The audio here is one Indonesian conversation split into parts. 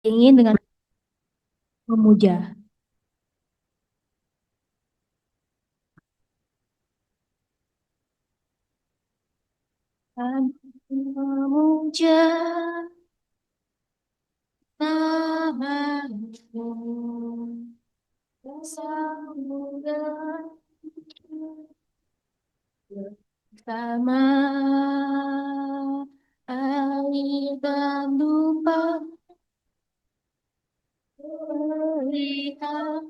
Ingin dengan memuja. Memuja namamu, sambungan bersama air dan tumpah melihat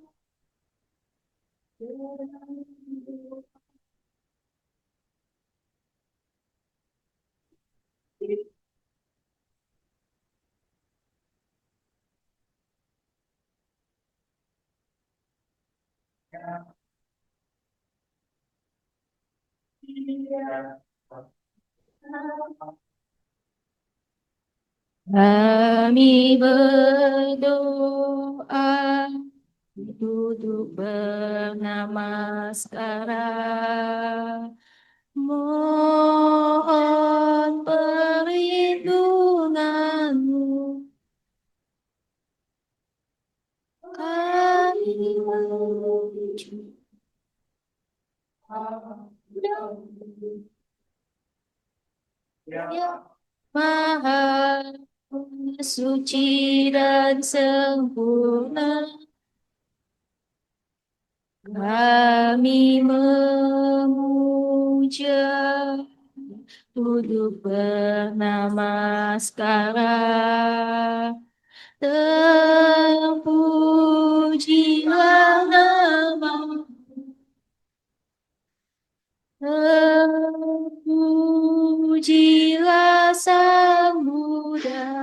kami berdoa duduk bernama sekarang. Mohon perlindunganmu, kami menuju yang maha suci dan sempurna. Kami memuja duduk bernama sekarang. Terpujilah nama, terpujilah Sang Buddha.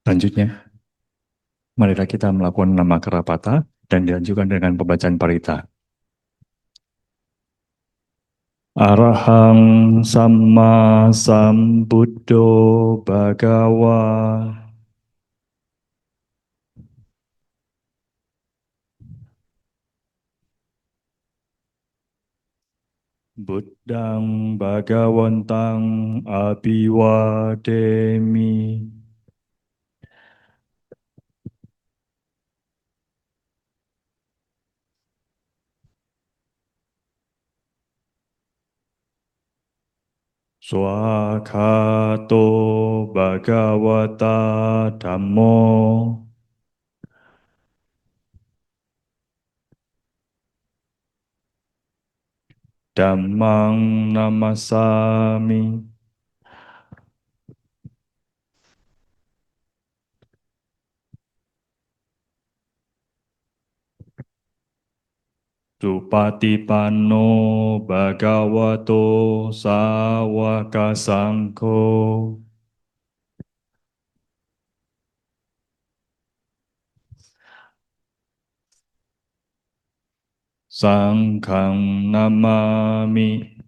Selanjutnya, marilah kita melakukan nama kerapata dan dilanjutkan dengan pembacaan parita. Arahang Samma Sambuddho Bhagawa. Buddhang Bhagawantang Abhiwademi. Swakato Bhagavata Dhammo. Dhammang Namasami. Supatipanno Bhagavato Sawaka Sangho. Sangghang Namami.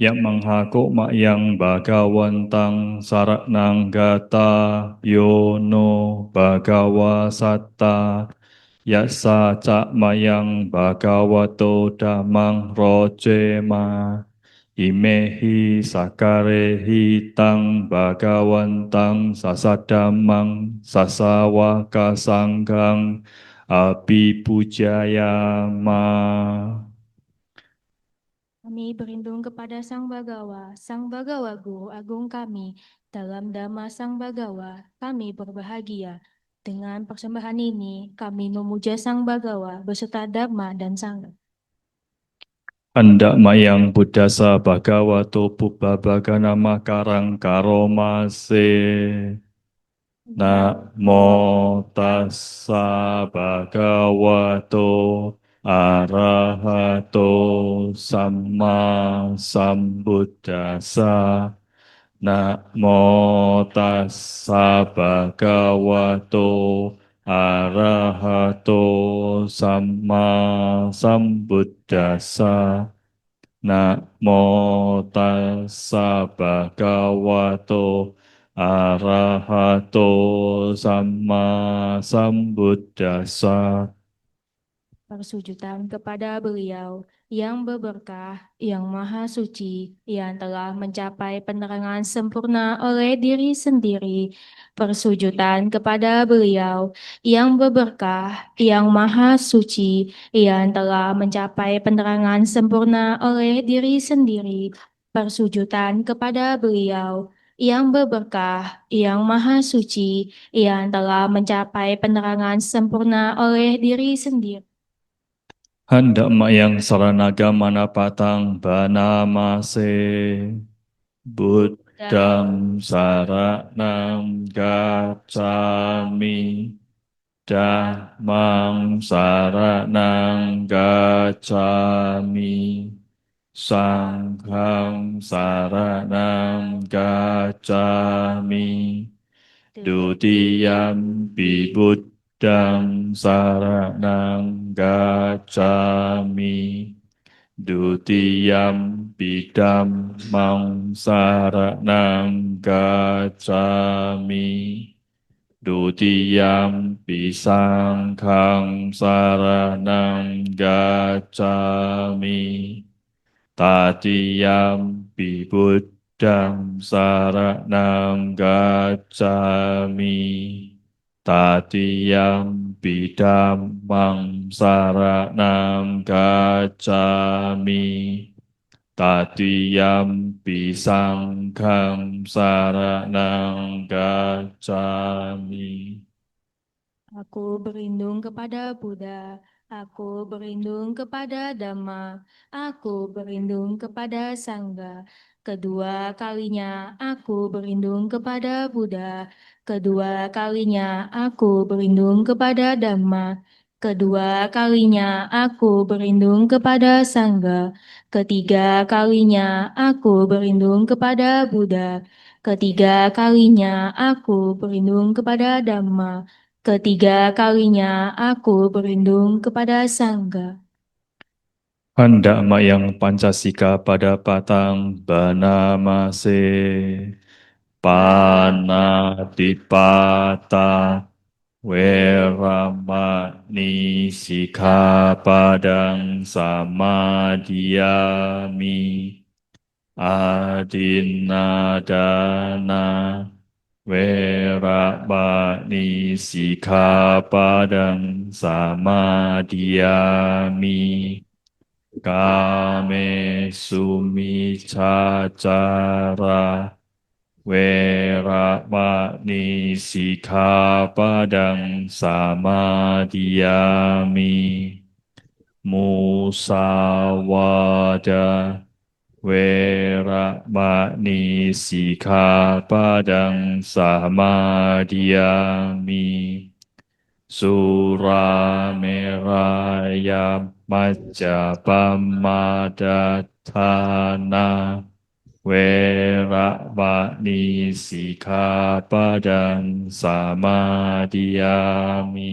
Yang menghaku mayang Bhagawantang Saranang Gata Yono Bhagawa Satta. Yasa cak mayang Bhagavato Dhammang Rojema. Imehi sakarehi tang Bhagawantang sasadamang sasawaka sanggang abhipujayama. Kami berlindung kepada Sang Bagawa, Sang Bagawa Guru Agung kami. Dalam Dhamma Sang Bagawa, kami berbahagia. Dengan persembahan ini, kami memuja Sang Bagawa beserta Dhamma dan Sangha. Anda mayang buddhasa bhagavato pubbabagana makarang karomase. Namo tassa bhagavato arahato samma sambuddhassa. Namo tassa bhagavato arahato samma sambuddhassa. Namo tassa bhagavato arahato samma sambuddhassa. Persujudan kepada beliau yang berberkah, yang maha suci, yang telah mencapai penerangan sempurna oleh diri sendiri. Persujudan kepada beliau yang berberkah, yang maha suci, yang telah mencapai penerangan sempurna oleh diri sendiri. Persujudan kepada beliau yang berberkah, yang maha suci, yang telah mencapai penerangan sempurna oleh diri sendiri. Hendak mayang saranagama patang banamase. Buddham saranam gacchami. Dhammam saranam gacchami. Sangham saranam gacchami. Dutiyampi buddham saranam gacchami. Dutiyampi dhammam saranam gacchami. Dutiyampi sangham saranam gacchami. Tatiyampi buddham saranam gacchami. Tatiyampi dhammam saranam gacchami. Tatiyampi sangham saranam gacchami. Aku berlindung kepada Buddha, aku berlindung kepada Dhamma, aku berlindung kepada Sangha. Kedua kalinya aku berlindung kepada Buddha, kedua kalinya aku berlindung kepada Dhamma, kedua kalinya aku berlindung kepada Sangha, ketiga kalinya aku berlindung kepada Buddha, ketiga kalinya aku berlindung kepada Dhamma. Ketiga kalinya aku berlindung kepada Sangga. Hendak mayang Pancasika pada patang banamase. Panatipata Weramani Sikkhapadang Samadiyami. Adinadana Weramani Sikkhapadang Samadiyami. Kame sumicacara Weramani Sikkhapadang Samadiyami. Musawada Weramani Sikkhapadang Samadiyami. Surameraya Majapahmadana Weramani Sikkhapadang Samadiyami.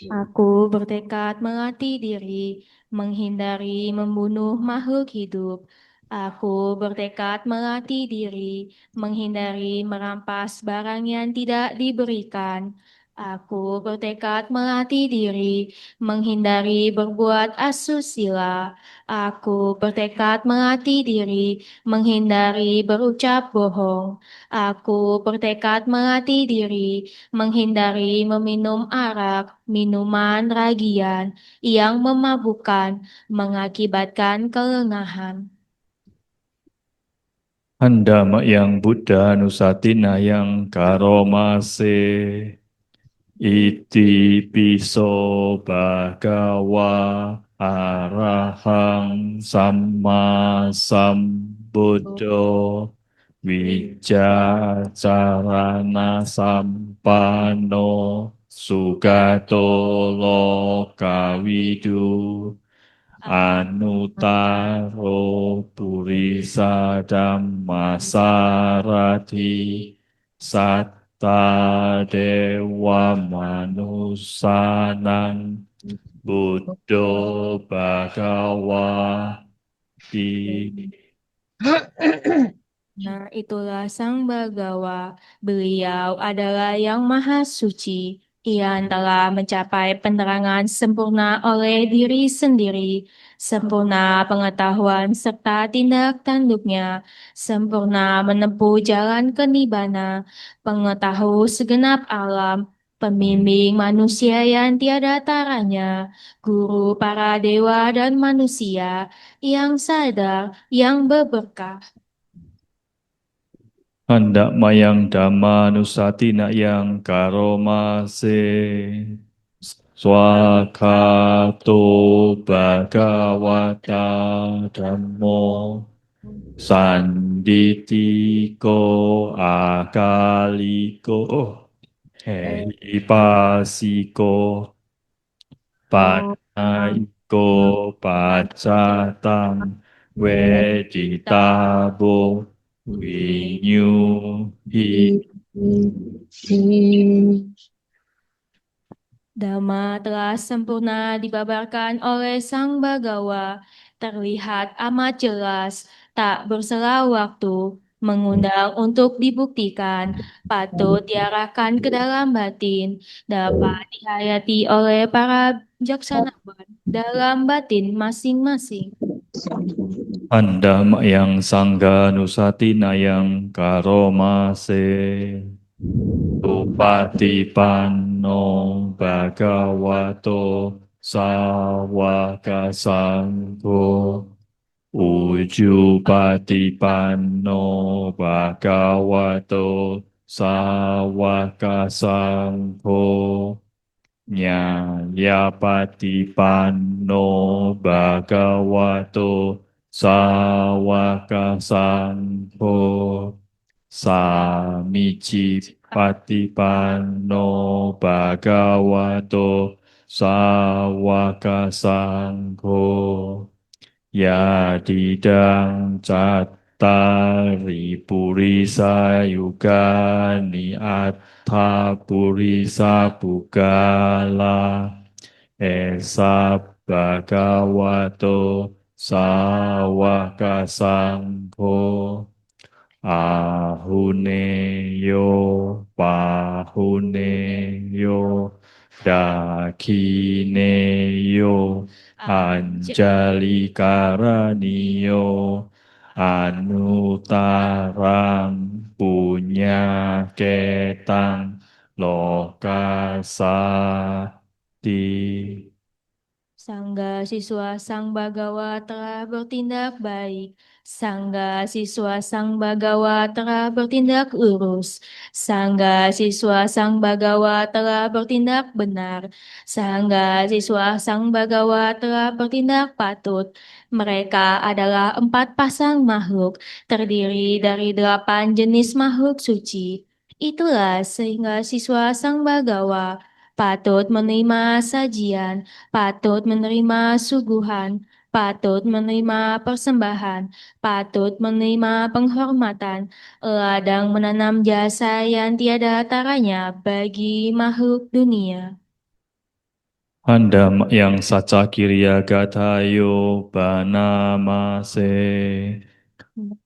Aku bertekad melatih diri, menghindari membunuh makhluk hidup. Aku bertekad melatih diri, menghindari merampas barang yang tidak diberikan. Aku bertekad melatih diri, menghindari berbuat asusila. Aku bertekad melatih diri, menghindari berucap bohong. Aku bertekad melatih diri, menghindari meminum arak, minuman ragian yang memabukkan, mengakibatkan kelengahan. Handama yang Buddha Nusatina yang karomase. Iti piso bhagawa Arahang Samma Sambuddho Wijacarana Sampanno Sugato Lokawidu Anutaro Purisa Dhammasarati Satta Dewa Manusanang Buddho Bhagawati. Nah, itulah Sang Bagawa. Beliau adalah yang maha suci. Ia telah mencapai penerangan sempurna oleh diri sendiri, sempurna pengetahuan serta tindak tanduknya, sempurna menempuh jalan kenibbana, pengetahu segenap alam, pembimbing manusia yang tiada taranya, guru para dewa dan manusia, yang sadar, yang berberkah. Hendak mayang dhamma nusatina yang karomase. Swakato Bhagavata Dhammo Sanditiko Akaliko Hipasiko Panaiko Pacatang Weditabo Vinyuhi. Dhamma telah sempurna dibabarkan oleh Sang Bagawa, terlihat amat jelas, tak bersela waktu, mengundang untuk dibuktikan, patut diarahkan ke dalam batin, dapat dihayati oleh para bijaksanawan dalam batin masing-masing. Anda yang sangga nusatina yang karomase. Upatipanno Bhagavato Sawaka Sangho Ujupatipanno Bhagavato Sawaka Sangho Nyayapatipanno Bhagavato Sawaka Sangho Samici Patipanno Bhagavato Sawaka Sangho Yadidang Cattari Purisa Yugani Atta Purisa Pugala Esa Bhagavato Sawaka Sangho Ahuneyo, Pahuneyo, Dakineyo, Anjali Karaniyo, Anutarang Punya Ketang Lokasati. Sangga siswa Sang Bagawa telah bertindak baik. Sangga siswa Sang Bagawa telah bertindak lurus. Sangga siswa Sang Bagawa telah bertindak benar. Sangga siswa Sang Bagawa telah bertindak patut. Mereka adalah 4 pasang makhluk, terdiri dari 8 jenis makhluk suci. Itulah sehingga siswa Sang Bagawa patut menerima sajian, patut menerima suguhan, patut menerima persembahan, patut menerima penghormatan, ladang menanam jasa yang tiada taranya bagi makhluk dunia. Anda yang saca kiriya gatayo banamase.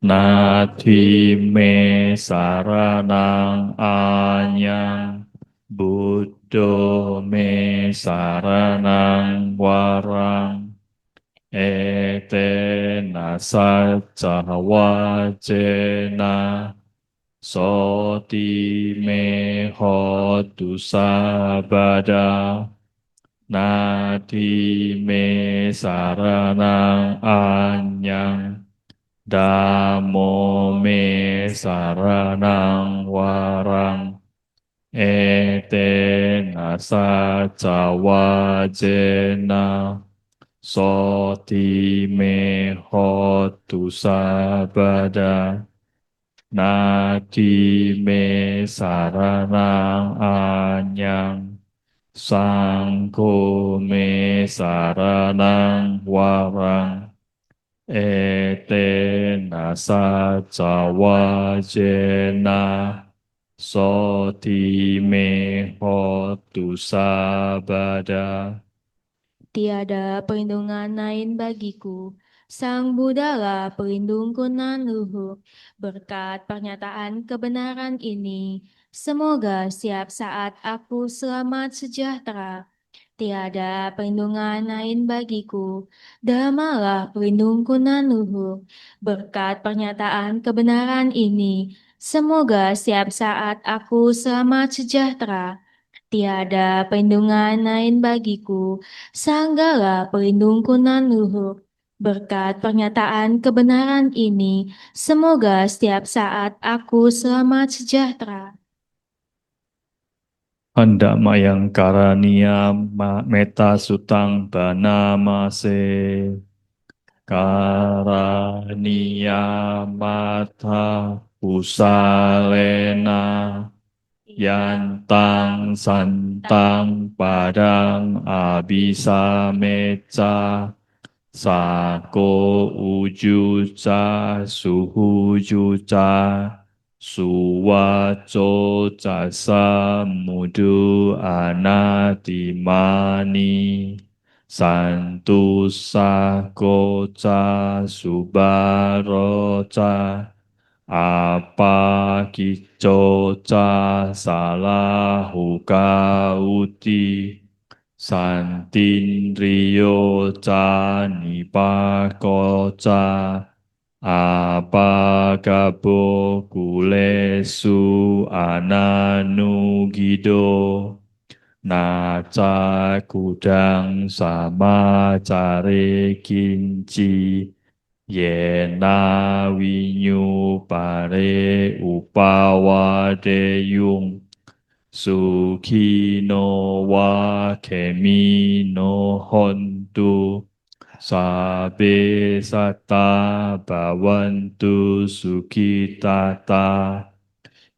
Nati me saranang anyang Buddho me saranang warang Etena saca wajena Soti me hotu sabada Nati me saranang anyang Damo me saranang warang etena saca wajena Soti me hotu sabada. Nadi me saranang anyang. Sangko me saranang warang. Etena jawajena. Soti me hotu sabada. Tiada perlindungan lain bagiku. Sang Budala pelindungku nan luhur. Berkat pernyataan kebenaran ini, semoga setiap saat aku selamat sejahtera. Tiada perlindungan lain bagiku. Damalah pelindungku nan luhur. Berkat pernyataan kebenaran ini, semoga setiap saat aku selamat sejahtera. Tiada perlindungan lain bagiku, Sanggala pelindungku nan luhur. Berkat pernyataan kebenaran ini, semoga setiap saat aku selamat sejahtera. Hendak mayang karania meta sutang banamase. Karania mata usalena. Yantang santang padang abisa meca. Sako ujuca suhujuca. Suwaco jasa mudu anatimani. Santu sakoca subaroca. Apa kicoca salahuka uti. Santindriyo ca nipakoca. Apakabo kulesu ananugido. Naca kudang sama cari kinci. Yena winyu pare upawadeyung. Sukino wa kemi no hontu. Sabe sata bawantu sukitata.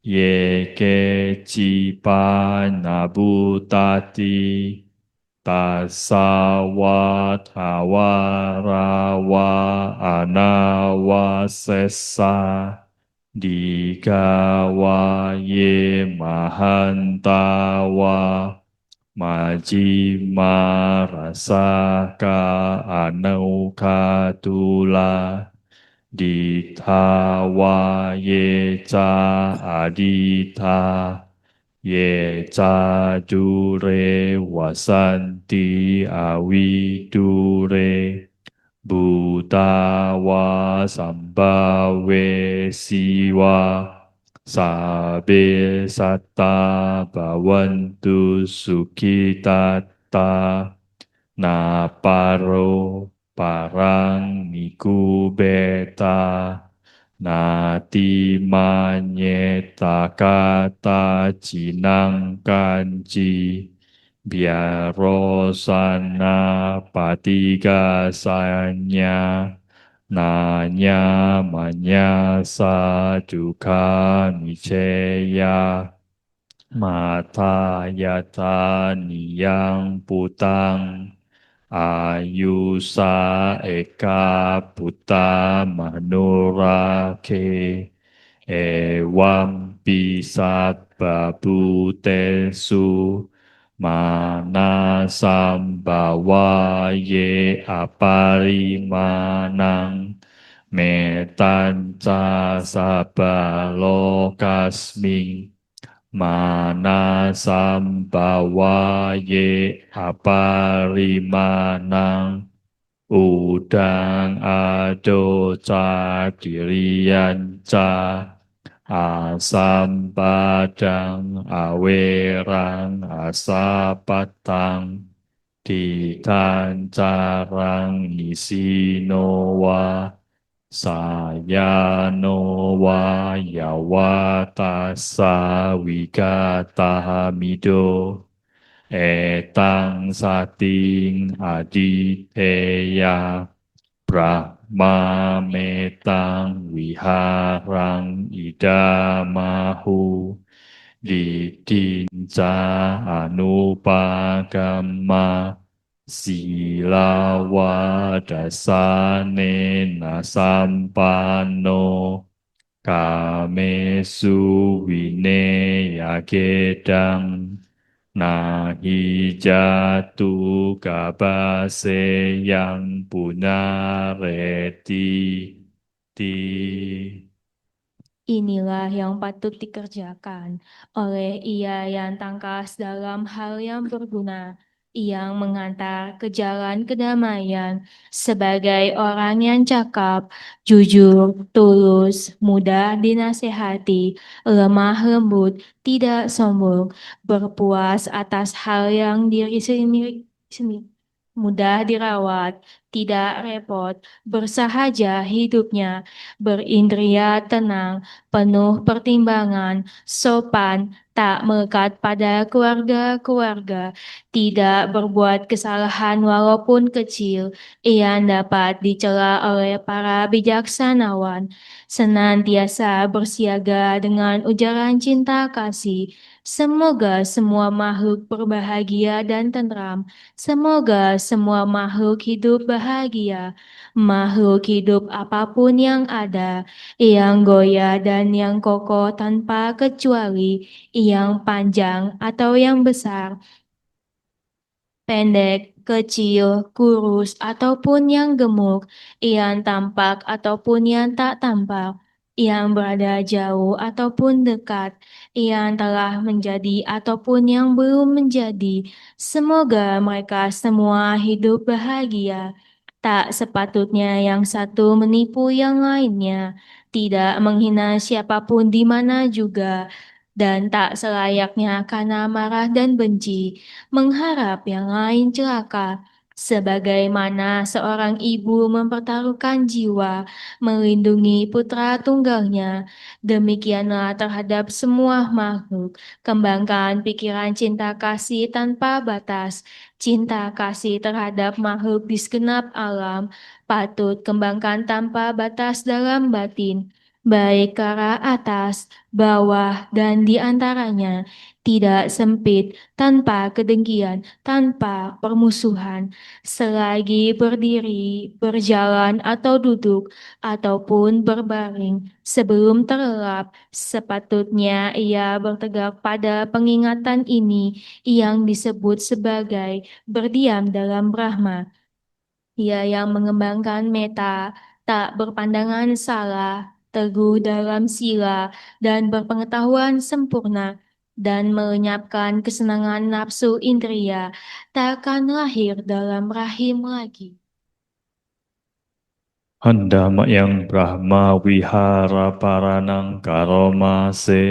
Yeke cipa nabutati. Tasawatawarawa anawasesa. Dikawaye mahantawa. Majima rasaka anaukatula. Ditawa ye ca adita. Ye ca dure wasanti awidure. Butawa sambawe siwa. Sabe satta bawantu sukitata. Naparo parang niku beta. Nati manyeta kata cinang kanci. Biarosana patigasanya. Nanya manyasa duka miceya. Mata yata niyang putang. Ayusa eka puta manurake. Ewam pisat babutesu. Mana sambawa ye aparimanang. Metanca sabalokasming. Mana sambawa ye aparimanang. Udang ado cakirianca. Asam padang awerang asapatang. Ditancarang nisinowa. Sayano yawata sawikata mido. Etang sating aditeya Brahma metang viharang idamahu Didinca anupagamma silawadassane nasampanno kamesu vineyagedang nahi jatu kabase yang punareti ti. Inilah yang patut dikerjakan oleh ia yang tangkas dalam hal yang berguna, yang mengantar ke jalan kedamaian sebagai orang yang cakap, jujur, tulus, mudah dinasehati, lemah lembut, tidak sombong, berpuas atas hal yang diri sendiri, mudah dirawat, tidak repot, bersahaja hidupnya, berindria tenang, penuh pertimbangan, sopan, tak melekat pada keluarga-keluarga, tidak berbuat kesalahan walaupun kecil, yang dapat dicela oleh para bijaksanawan, senantiasa bersiaga dengan ujaran cinta kasih. Semoga semua makhluk berbahagia dan tentram. Semoga semua makhluk hidup bahagia. Makhluk hidup apapun yang ada, yang goyah dan yang kokoh tanpa kecuali, yang panjang atau yang besar, pendek, kecil, kurus, ataupun yang gemuk, yang tampak ataupun yang tak tampak, yang berada jauh ataupun dekat, yang telah menjadi ataupun yang belum menjadi. Semoga mereka semua hidup bahagia. Tak sepatutnya yang satu menipu yang lainnya, tidak menghina siapapun di mana juga, dan tak selayaknya karena marah dan benci mengharap yang lain celaka, sebagaimana seorang ibu mempertaruhkan jiwa melindungi putra tunggalnya. Demikianlah terhadap semua makhluk. Kembangkan pikiran cinta kasih tanpa batas. Cinta kasih terhadap makhluk di segenap alam patut kembangkan tanpa batas dalam batin, baik ke arah atas, bawah, dan di antaranya, tidak sempit, tanpa kedengkian, tanpa permusuhan, selagi berdiri, berjalan atau duduk, ataupun berbaring. Sebelum terlelap, sepatutnya ia bertegak pada pengingatan ini yang disebut sebagai berdiam dalam Brahma. Ia yang mengembangkan meta, tak berpandangan salah, teguh dalam sila, dan berpengetahuan sempurna, dan melenyapkan kesenangan nafsu indria, tak akan lahir dalam rahim lagi. Handama yang Brahma Wihara Paranang Karomase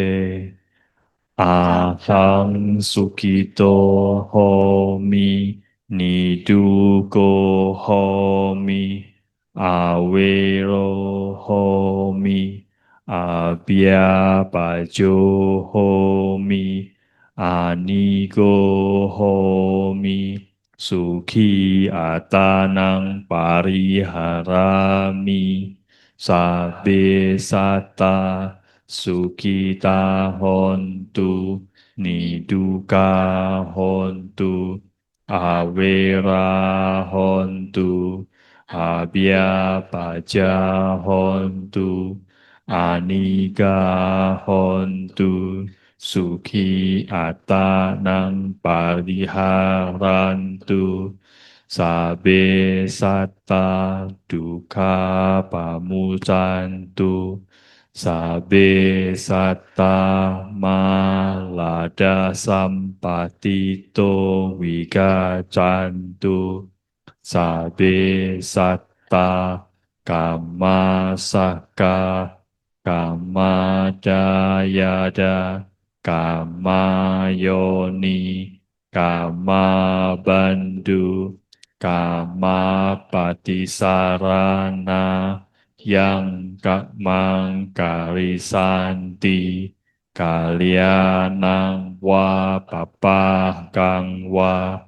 Ahang Sukito Homi Niduko Homi Awero Homi Abhyapajo Homi Anigo Homi Sukhi Atanang Pariharami Sabe Sata Sukita hontu, niduka hontu, awera hontu, abya paja hontu, anika hontu, suki atanang pariharantu, sabe satta duka pamucantu, sabe satta malada sampatito wigacantu. Sabe satta kama saka kama dayada kama yoni kama bandu kama patisarana yang kak mangkarisanti kalianang wa papa kang wa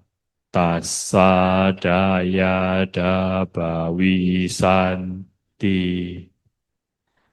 tassa daya dabawisanti.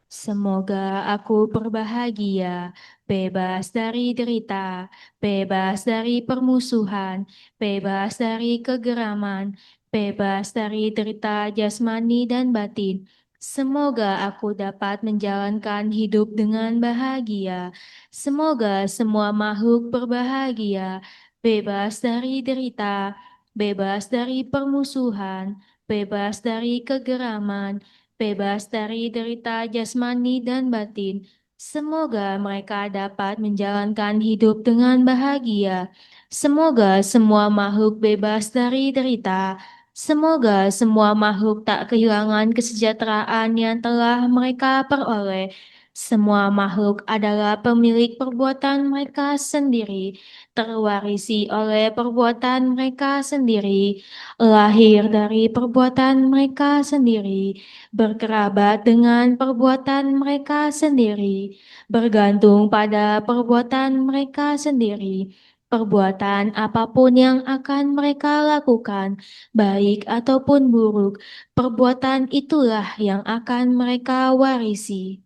Semoga aku berbahagia, bebas dari derita, bebas dari permusuhan, bebas dari kegeraman, bebas dari derita jasmani dan batin. Semoga aku dapat menjalankan hidup dengan bahagia. Semoga semua makhluk berbahagia, bebas dari derita, bebas dari permusuhan, bebas dari kegeraman, bebas dari derita jasmani dan batin. Semoga mereka dapat menjalankan hidup dengan bahagia. Semoga semua makhluk bebas dari derita. Semoga semua makhluk tak kehilangan kesejahteraan yang telah mereka peroleh. Semua makhluk adalah pemilik perbuatan mereka sendiri, terwarisi oleh perbuatan mereka sendiri, lahir dari perbuatan mereka sendiri, berkerabat dengan perbuatan mereka sendiri, bergantung pada perbuatan mereka sendiri. Perbuatan apapun yang akan mereka lakukan, baik ataupun buruk, perbuatan itulah yang akan mereka warisi.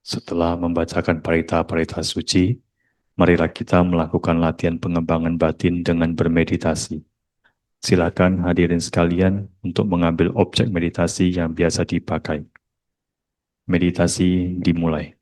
Setelah membacakan parita-parita suci, marilah kita melakukan latihan pengembangan batin dengan bermeditasi. Silakan hadirin sekalian untuk mengambil objek meditasi yang biasa dipakai. Meditasi dimulai.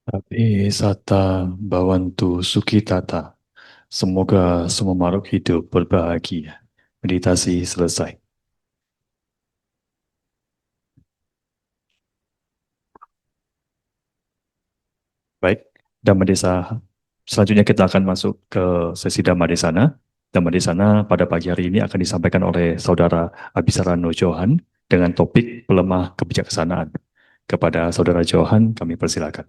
Api Sata Bawantu Sukitata. Semoga semua makhluk hidup berbahagia. Meditasi selesai. Baik, Dhammadesa. Selanjutnya kita akan masuk ke sesi Dhammadesana. Dhammadesana pada pagi hari ini akan disampaikan oleh Saudara Abisarano Johan dengan topik pelemah kebijaksanaan. Kepada Saudara Johan, kami persilakan.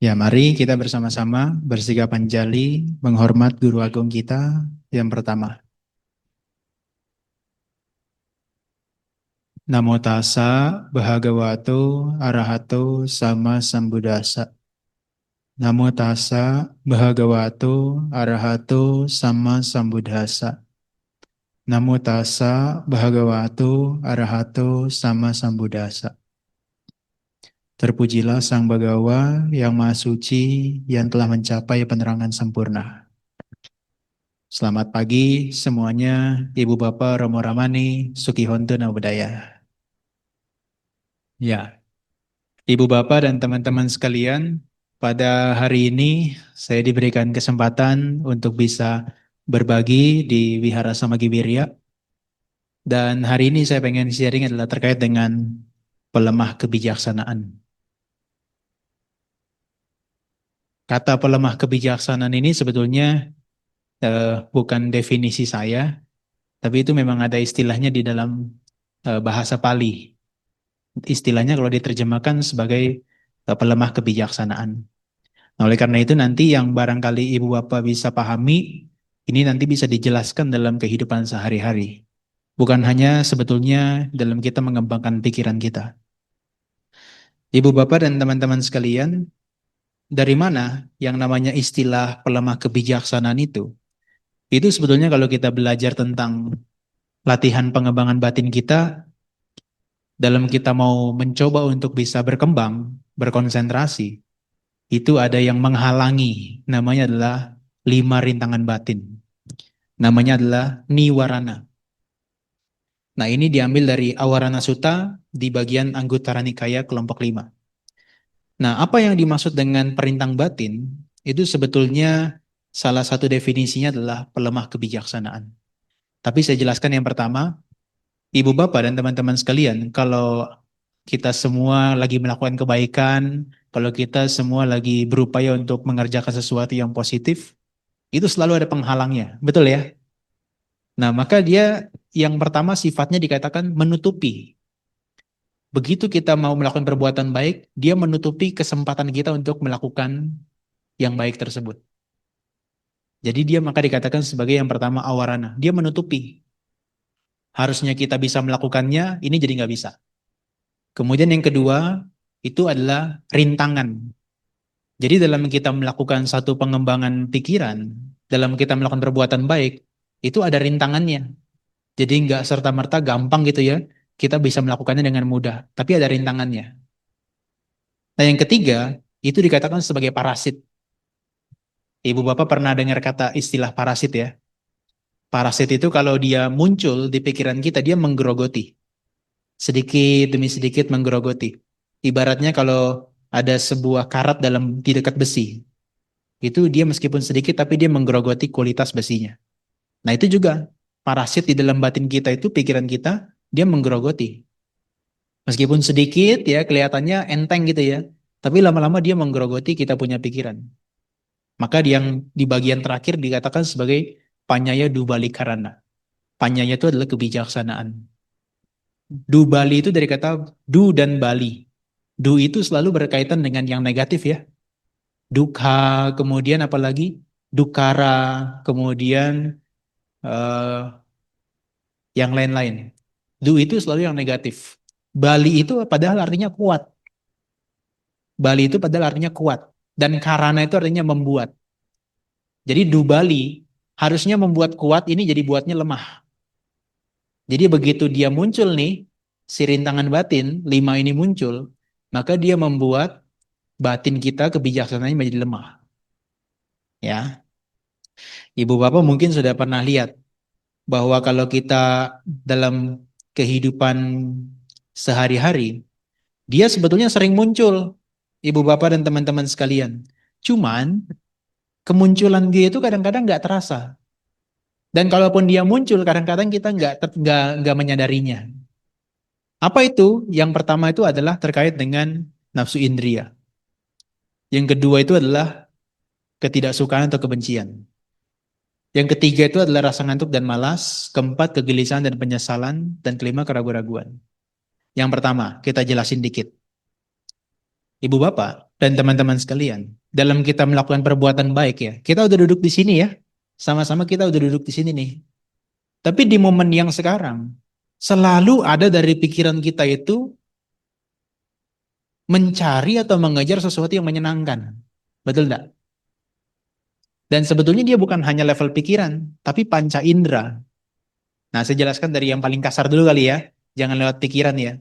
Ya, mari kita bersama-sama bersikap anjali menghormat guru agung kita yang pertama. Namo tassa bhagavato arahato sama sambuddhassa. Namo tassa bhagavato arahato sama sambuddhassa. Namo tassa bhagavato arahato sama sambuddhassa. Terpujilah Sang Bagawa yang Maha Suci yang telah mencapai penerangan sempurna. Selamat pagi semuanya, Ibu Bapak Romo Ramani, Sukihonto Namo Buddhaya. Ya, Ibu Bapak dan teman-teman sekalian, pada hari ini saya diberikan kesempatan untuk bisa berbagi di Wihara Samagibirya. Dan hari ini saya pengen sharing adalah terkait dengan pelemah kebijaksanaan. Kata pelemah kebijaksanaan ini sebetulnya bukan definisi saya, tapi itu memang ada istilahnya di dalam bahasa Pali. Istilahnya kalau diterjemahkan sebagai pelemah kebijaksanaan. Nah, oleh karena itu nanti yang barangkali Ibu Bapak bisa pahami, ini nanti bisa dijelaskan dalam kehidupan sehari-hari. Bukan hanya sebetulnya dalam kita mengembangkan pikiran kita. Ibu Bapak dan teman-teman sekalian, dari mana yang namanya istilah pelemah kebijaksanaan itu? Itu sebetulnya kalau kita belajar tentang latihan pengembangan batin kita, dalam kita mau mencoba untuk bisa berkembang, berkonsentrasi, itu ada yang menghalangi, namanya adalah 5 rintangan batin. Namanya adalah niwarana. Nah, ini diambil dari Awarana Sutta di bagian Anguttara Nikaya kelompok 5. Nah, apa yang dimaksud dengan perintang batin? Itu sebetulnya salah satu definisinya adalah pelemah kebijaksanaan. Tapi saya jelaskan yang pertama, Ibu Bapak dan teman-teman sekalian, kalau kita semua lagi melakukan kebaikan, kalau kita semua lagi berupaya untuk mengerjakan sesuatu yang positif, itu selalu ada penghalangnya, betul ya? Nah, maka dia yang pertama sifatnya dikatakan menutupi. Begitu kita mau melakukan perbuatan baik, dia menutupi kesempatan kita untuk melakukan yang baik tersebut. Jadi dia maka dikatakan sebagai yang pertama awarana. Dia menutupi. Harusnya kita bisa melakukannya, ini jadi nggak bisa. Kemudian yang kedua, itu adalah rintangan. Jadi dalam kita melakukan satu pengembangan pikiran, dalam kita melakukan perbuatan baik, itu ada rintangannya. Jadi nggak serta-merta gampang gitu ya, kita bisa melakukannya dengan mudah. Tapi ada rintangannya. Nah yang ketiga, itu dikatakan sebagai parasit. Ibu Bapak pernah dengar kata istilah parasit ya? Parasit itu kalau dia muncul di pikiran kita, dia menggerogoti. Sedikit demi sedikit menggerogoti. Ibaratnya kalau ada sebuah karat di dekat besi, itu dia meskipun sedikit tapi dia menggerogoti kualitas besinya. Nah itu juga parasit di dalam batin kita itu pikiran kita dia menggerogoti. Meskipun sedikit ya kelihatannya enteng gitu ya, tapi lama-lama dia menggerogoti kita punya pikiran. Maka yang di bagian terakhir dikatakan sebagai Panyaya Dubalikarana. Panyaya itu adalah kebijaksanaan. Dubali itu dari kata du dan bali. Du itu selalu berkaitan dengan yang negatif ya. Dukha, kemudian apalagi dukara, kemudian eh, yang lain-lain. Du itu selalu yang negatif. Bali itu padahal artinya kuat. Bali itu padahal artinya kuat. Dan karana itu artinya membuat. Jadi du Bali harusnya membuat kuat, ini jadi buatnya lemah. Jadi begitu dia muncul nih, si rintangan batin, 5 ini muncul, maka dia membuat batin kita kebijaksanaannya menjadi lemah. Ya, Ibu Bapak mungkin sudah pernah lihat bahwa kalau kita dalam kehidupan sehari-hari, dia sebetulnya sering muncul, Ibu Bapak dan teman-teman sekalian. Cuman kemunculan dia itu kadang-kadang nggak terasa. Dan kalaupun dia muncul, kadang-kadang kita nggak menyadarinya. Apa itu? Yang pertama itu adalah terkait dengan nafsu indria. Yang kedua itu adalah ketidaksukaan atau kebencian. Yang ketiga itu adalah rasa ngantuk dan malas. Keempat, kegelisahan dan penyesalan. Dan kelima, keraguan-raguan. Yang pertama, kita jelasin dikit. Ibu bapak dan teman-teman sekalian, dalam kita melakukan perbuatan baik ya, kita udah duduk di sini ya. Sama-sama kita udah duduk di sini nih. Tapi di momen yang sekarang, selalu ada dari pikiran kita itu mencari atau mengejar sesuatu yang menyenangkan. Betul enggak? Dan sebetulnya dia bukan hanya level pikiran, tapi panca indera. Nah, saya jelaskan dari yang paling kasar dulu kali ya. Jangan lewat pikiran ya.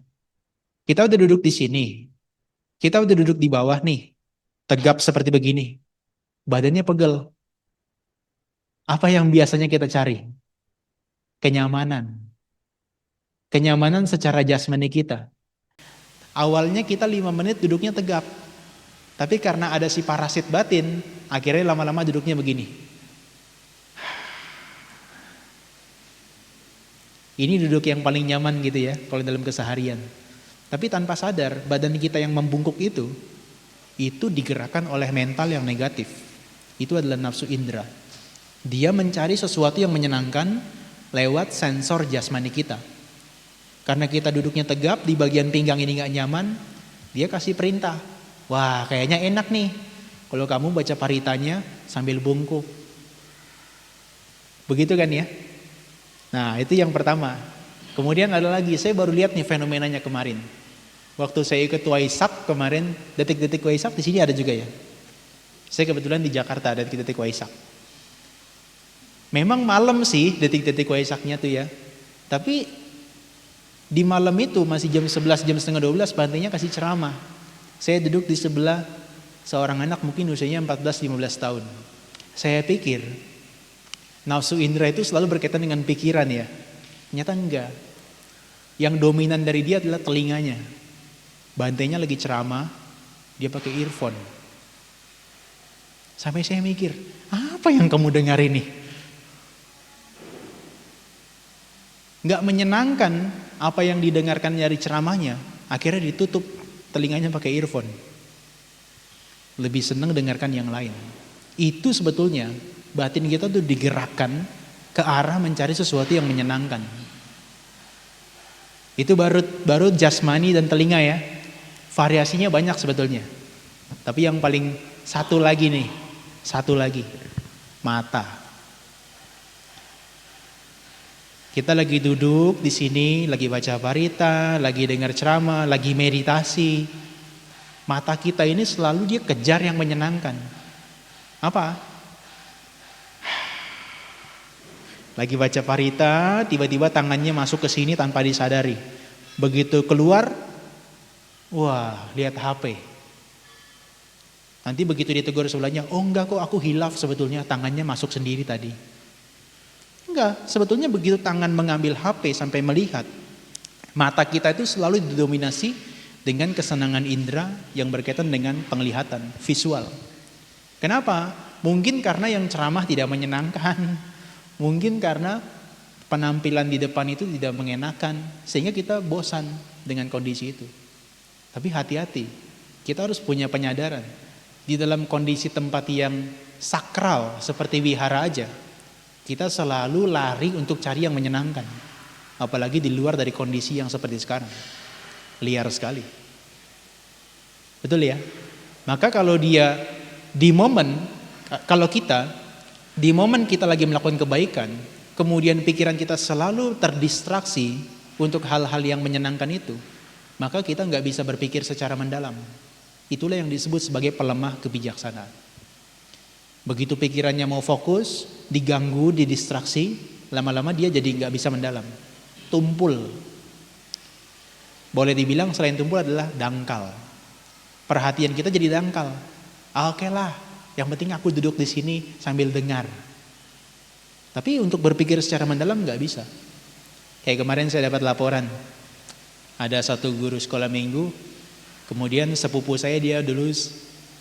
Kita udah duduk di sini. Kita udah duduk di bawah nih. Tegap seperti begini. Badannya pegel. Apa yang biasanya kita cari? Kenyamanan. Kenyamanan secara jasmani kita. Awalnya kita 5 menit duduknya tegap. Tapi karena ada si parasit batin, akhirnya lama-lama duduknya begini. Ini duduk yang paling nyaman gitu ya, kalau dalam keseharian. Tapi tanpa sadar, badan kita yang membungkuk itu digerakkan oleh mental yang negatif. Itu adalah nafsu indera. Dia mencari sesuatu yang menyenangkan lewat sensor jasmani kita. Karena kita duduknya tegap, di bagian pinggang ini gak nyaman, dia kasih perintah. Wah, kayaknya enak nih kalau kamu baca paritanya sambil bungkuk. Begitu kan ya? Nah, itu yang pertama. Kemudian ada lagi, saya baru lihat nih fenomenanya kemarin. Waktu saya ikut Waisak kemarin, detik-detik Waisak di sini ada juga ya. Saya kebetulan di Jakarta ada detik-detik Waisak. Memang malam sih detik-detik Waisaknya tuh ya. Tapi di malam itu masih jam 11, jam setengah 12 pantainya kasih ceramah. Saya duduk di sebelah seorang anak mungkin usianya 14-15 tahun. Saya pikir nafsu indera itu selalu berkaitan dengan pikiran ya. Ternyata enggak. Yang dominan dari dia adalah telinganya. Bantainya lagi ceramah, dia pakai earphone. Sampai saya mikir, apa yang kamu dengar ini? Enggak menyenangkan apa yang didengarkan dari ceramahnya. Akhirnya ditutup telinganya pakai earphone. Lebih senang dengarkan yang lain. Itu sebetulnya batin kita tuh digerakkan ke arah mencari sesuatu yang menyenangkan. Itu baru jasmani dan telinga ya. Variasinya banyak sebetulnya. Tapi yang paling satu lagi nih, mata. Kita lagi duduk di sini, lagi baca parita, lagi dengar ceramah, lagi meditasi. Mata kita ini selalu dia kejar yang menyenangkan. Apa? Lagi baca parita, tiba-tiba tangannya masuk ke sini tanpa disadari. Begitu keluar, wah, lihat HP. Nanti begitu ditegur sebelahnya, oh enggak kok aku hilaf sebetulnya, tangannya masuk sendiri tadi. Enggak, sebetulnya begitu tangan mengambil HP sampai melihat, mata kita itu selalu didominasi dengan kesenangan indera yang berkaitan dengan penglihatan, visual. Kenapa? Mungkin karena yang ceramah tidak menyenangkan. Mungkin karena penampilan di depan itu tidak mengenakan, sehingga kita bosan dengan kondisi itu. Tapi hati-hati, kita harus punya penyadaran. Di dalam kondisi tempat yang sakral seperti wihara aja, kita selalu lari untuk cari yang menyenangkan. Apalagi di luar dari kondisi yang seperti sekarang. Liar sekali. Betul ya? Maka kalau dia di momen kita lagi melakukan kebaikan, kemudian pikiran kita selalu terdistraksi untuk hal-hal yang menyenangkan itu, maka kita nggak bisa berpikir secara mendalam. Itulah yang disebut sebagai pelemah kebijaksanaan. Begitu pikirannya mau fokus, diganggu, didistraksi, lama-lama dia jadi nggak bisa mendalam. Tumpul. Boleh dibilang selain tumpul adalah dangkal. Perhatian kita jadi dangkal. Oke lah, yang penting aku duduk di sini sambil dengar. Tapi untuk berpikir secara mendalam nggak bisa. Kayak kemarin saya dapat laporan, ada satu guru sekolah minggu, kemudian sepupu saya dia dulu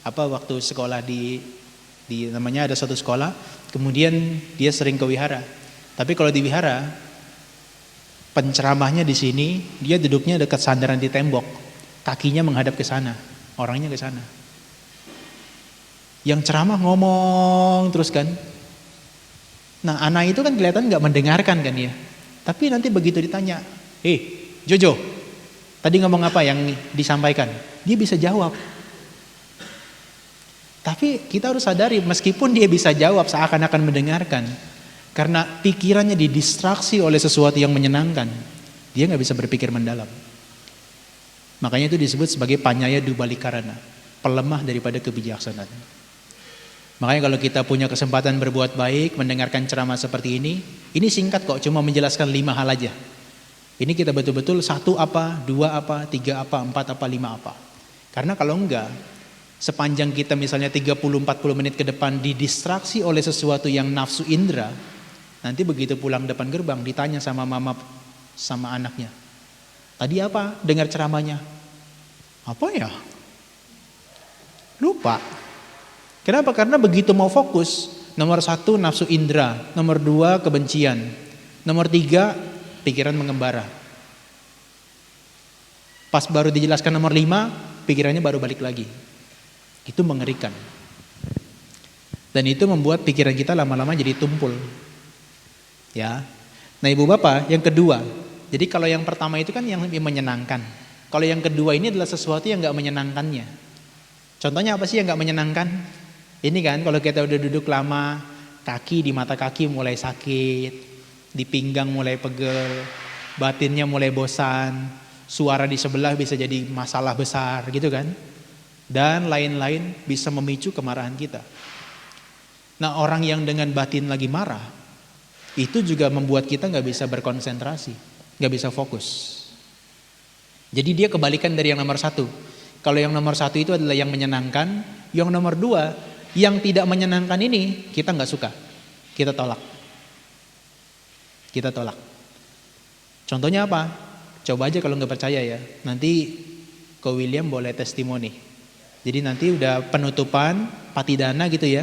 waktu sekolah di namanya ada satu sekolah, kemudian dia sering ke wihara. Tapi kalau di wihara, penceramahnya di sini, dia duduknya dekat sandaran di tembok, kakinya menghadap ke sana, orangnya ke sana. Yang ceramah ngomong terus kan. Nah anak itu kan kelihatan nggak mendengarkan kan ya. Tapi nanti begitu ditanya, Jojo, tadi ngomong apa yang disampaikan? Dia bisa jawab. Tapi kita harus sadari, meskipun dia bisa jawab seakan-akan mendengarkan, karena pikirannya didistraksi oleh sesuatu yang menyenangkan, dia nggak bisa berpikir mendalam. Makanya itu disebut sebagai panyaya dubalikarana, pelemah daripada kebijaksanaan. Makanya kalau kita punya kesempatan berbuat baik, mendengarkan ceramah seperti ini singkat kok, cuma menjelaskan 5 hal aja. Ini kita betul-betul 1 apa, 2 apa, 3 apa, 4 apa, 5 apa. Karena kalau enggak, sepanjang kita misalnya 30-40 menit ke depan didistraksi oleh sesuatu yang nafsu indera, nanti begitu pulang depan gerbang ditanya sama mama sama anaknya, tadi apa dengar ceramahnya? Apa ya? Lupa. Kenapa? Karena begitu mau fokus, nomor 1 nafsu indera, nomor 2 kebencian, nomor 3 pikiran mengembara. Pas baru dijelaskan nomor 5, pikirannya baru balik lagi. Itu mengerikan. Dan itu membuat pikiran kita lama-lama jadi tumpul. Ya. Nah, Ibu Bapak, yang kedua. Jadi kalau yang pertama itu kan yang lebih menyenangkan. Kalau yang kedua ini adalah sesuatu yang enggak menyenangkannya. Contohnya apa sih yang enggak menyenangkan? Ini kan kalau kita udah duduk lama, kaki di mata kaki mulai sakit, di pinggang mulai pegel, batinnya mulai bosan, suara di sebelah bisa jadi masalah besar gitu kan. Dan lain-lain bisa memicu kemarahan kita. Nah, orang yang dengan batin lagi marah, itu juga membuat kita gak bisa berkonsentrasi, gak bisa fokus. Jadi dia kebalikan dari yang nomor 1. Kalau yang nomor 1 itu adalah yang menyenangkan, yang nomor 2, yang tidak menyenangkan ini kita gak suka, kita tolak. Kita tolak. Contohnya apa? Coba aja kalau gak percaya ya, nanti Ko William boleh testimoni. Jadi nanti udah penutupan patidana gitu ya.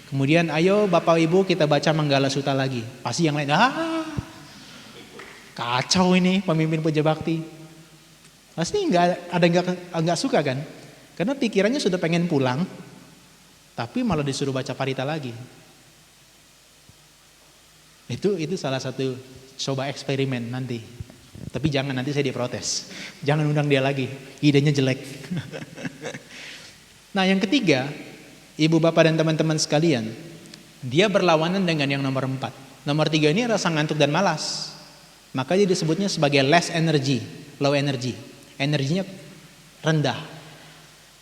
Kemudian ayo Bapak Ibu kita baca Manggala Sutta lagi. Pasti yang lain, kacau ini pemimpin puja bakti. Pasti nggak suka kan? Karena pikirannya sudah pengen pulang, tapi malah disuruh baca parita lagi. Itu salah satu coba eksperimen nanti. Tapi jangan nanti saya diprotes. Jangan undang dia lagi, idenya jelek. Nah yang ketiga, Ibu Bapak dan teman-teman sekalian, dia berlawanan dengan yang nomor 4. Nomor 3 ini rasa ngantuk dan malas. Maka dia disebutnya sebagai less energy, low energy. Energinya rendah.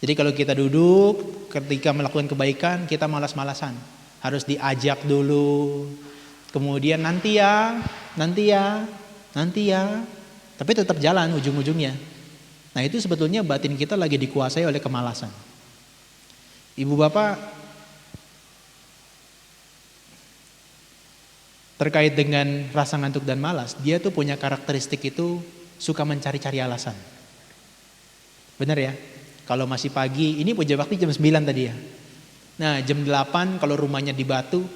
Jadi kalau kita duduk, ketika melakukan kebaikan, kita malas-malasan. Harus diajak dulu. Kemudian nanti ya. Tapi tetap jalan ujung-ujungnya. Nah itu sebetulnya batin kita lagi dikuasai oleh kemalasan. Ibu Bapak, terkait dengan rasa ngantuk dan malas, dia tuh punya karakteristik itu suka mencari-cari alasan. Benar ya? Kalau masih pagi, ini puja bakti jam 9 tadi ya. Nah jam 8 kalau rumahnya di Batu,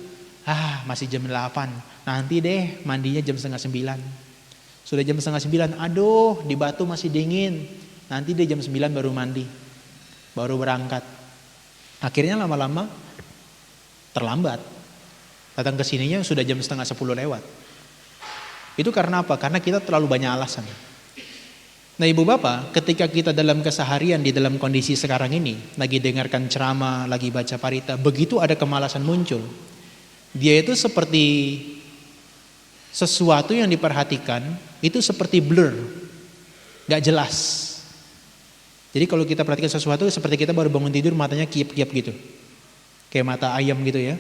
masih jam 8. Nanti deh mandinya jam setengah 9. Sudah jam setengah 9, aduh di Batu masih dingin. Nanti deh jam 9 baru mandi, baru berangkat. Akhirnya lama-lama terlambat. Datang ke sininya sudah jam 9:30 lewat. Itu karena apa? Karena kita terlalu banyak alasan. Nah ibu bapak, ketika kita dalam keseharian di dalam kondisi sekarang ini, lagi dengarkan ceramah, lagi baca parita, begitu ada kemalasan muncul, dia itu seperti sesuatu yang diperhatikan, itu seperti blur, gak jelas. Jadi kalau kita perhatikan sesuatu, seperti kita baru bangun tidur, matanya kiap-kiap gitu. Kayak mata ayam gitu ya,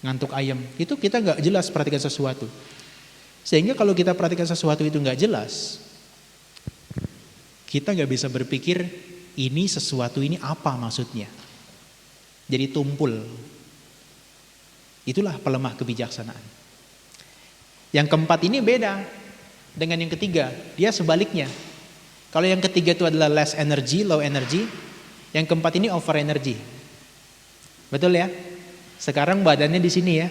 ngantuk ayam. Itu kita gak jelas perhatikan sesuatu. Sehingga kalau kita perhatikan sesuatu itu gak jelas, kita gak bisa berpikir ini sesuatu ini apa maksudnya. Jadi tumpul. Itulah pelemah kebijaksanaan. Yang keempat ini beda dengan yang ketiga. Dia sebaliknya. Kalau yang ketiga itu adalah less energy, low energy. Yang keempat ini over energy. Betul ya? Sekarang badannya di sini ya.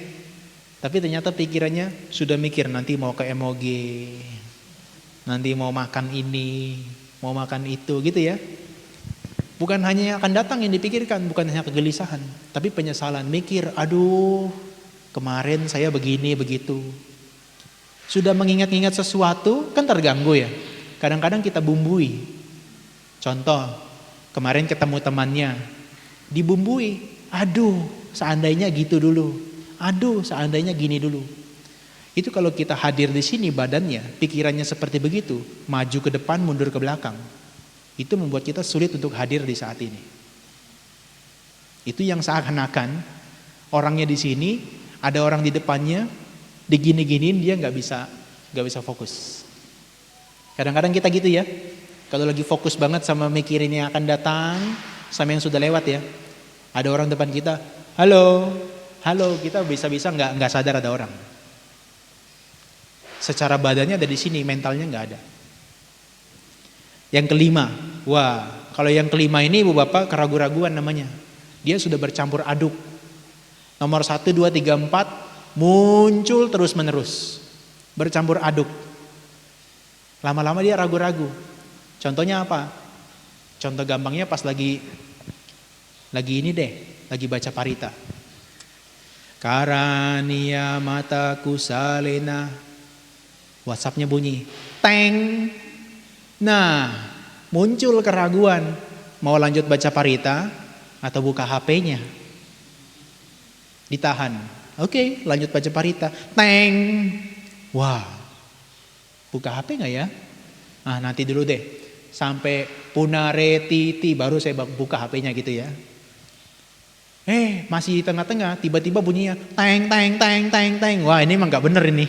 Tapi ternyata pikirannya sudah mikir nanti mau ke MOG. Nanti mau makan ini, mau makan itu gitu ya. Bukan hanya yang akan datang yang dipikirkan, bukan hanya kegelisahan, tapi penyesalan, mikir, aduh kemarin saya begini begitu. Sudah mengingat-ingat sesuatu kan terganggu ya. Kadang-kadang kita bumbui. Contoh, kemarin ketemu temannya, dibumbui, aduh seandainya gitu dulu, aduh seandainya gini dulu. Itu kalau kita hadir di sini badannya, pikirannya seperti begitu, maju ke depan, mundur ke belakang. Itu membuat kita sulit untuk hadir di saat ini. Itu yang seakan-akan orangnya di sini, ada orang di depannya, digini-giniin dia nggak bisa fokus. Kadang-kadang kita gitu ya, kalau lagi fokus banget sama mikirin yang akan datang, sama yang sudah lewat ya. Ada orang depan kita, halo, kita bisa-bisa nggak sadar ada orang. Secara badannya ada di sini, mentalnya nggak ada. Yang kelima, wah kalau yang kelima ini ibu bapak keraguan-raguan namanya. Dia sudah bercampur aduk. Nomor 1, 2, 3, 4 muncul terus menerus. Bercampur aduk. Lama-lama dia ragu-ragu. Contohnya apa? Contoh gampangnya pas lagi ini deh, lagi baca parita. Karania mataku salena. WhatsApp-nya bunyi. Teng. Nah, muncul keraguan, mau lanjut baca parita atau buka HP-nya. Ditahan. Oke, lanjut baca parita. Teng. Wah. Buka HP enggak ya? Ah, nanti dulu deh. Sampai punare titi baru saya buka HP-nya gitu ya. Masih di tengah-tengah tiba-tiba bunyinya teng teng teng teng teng. Wah, ini emang enggak bener ini.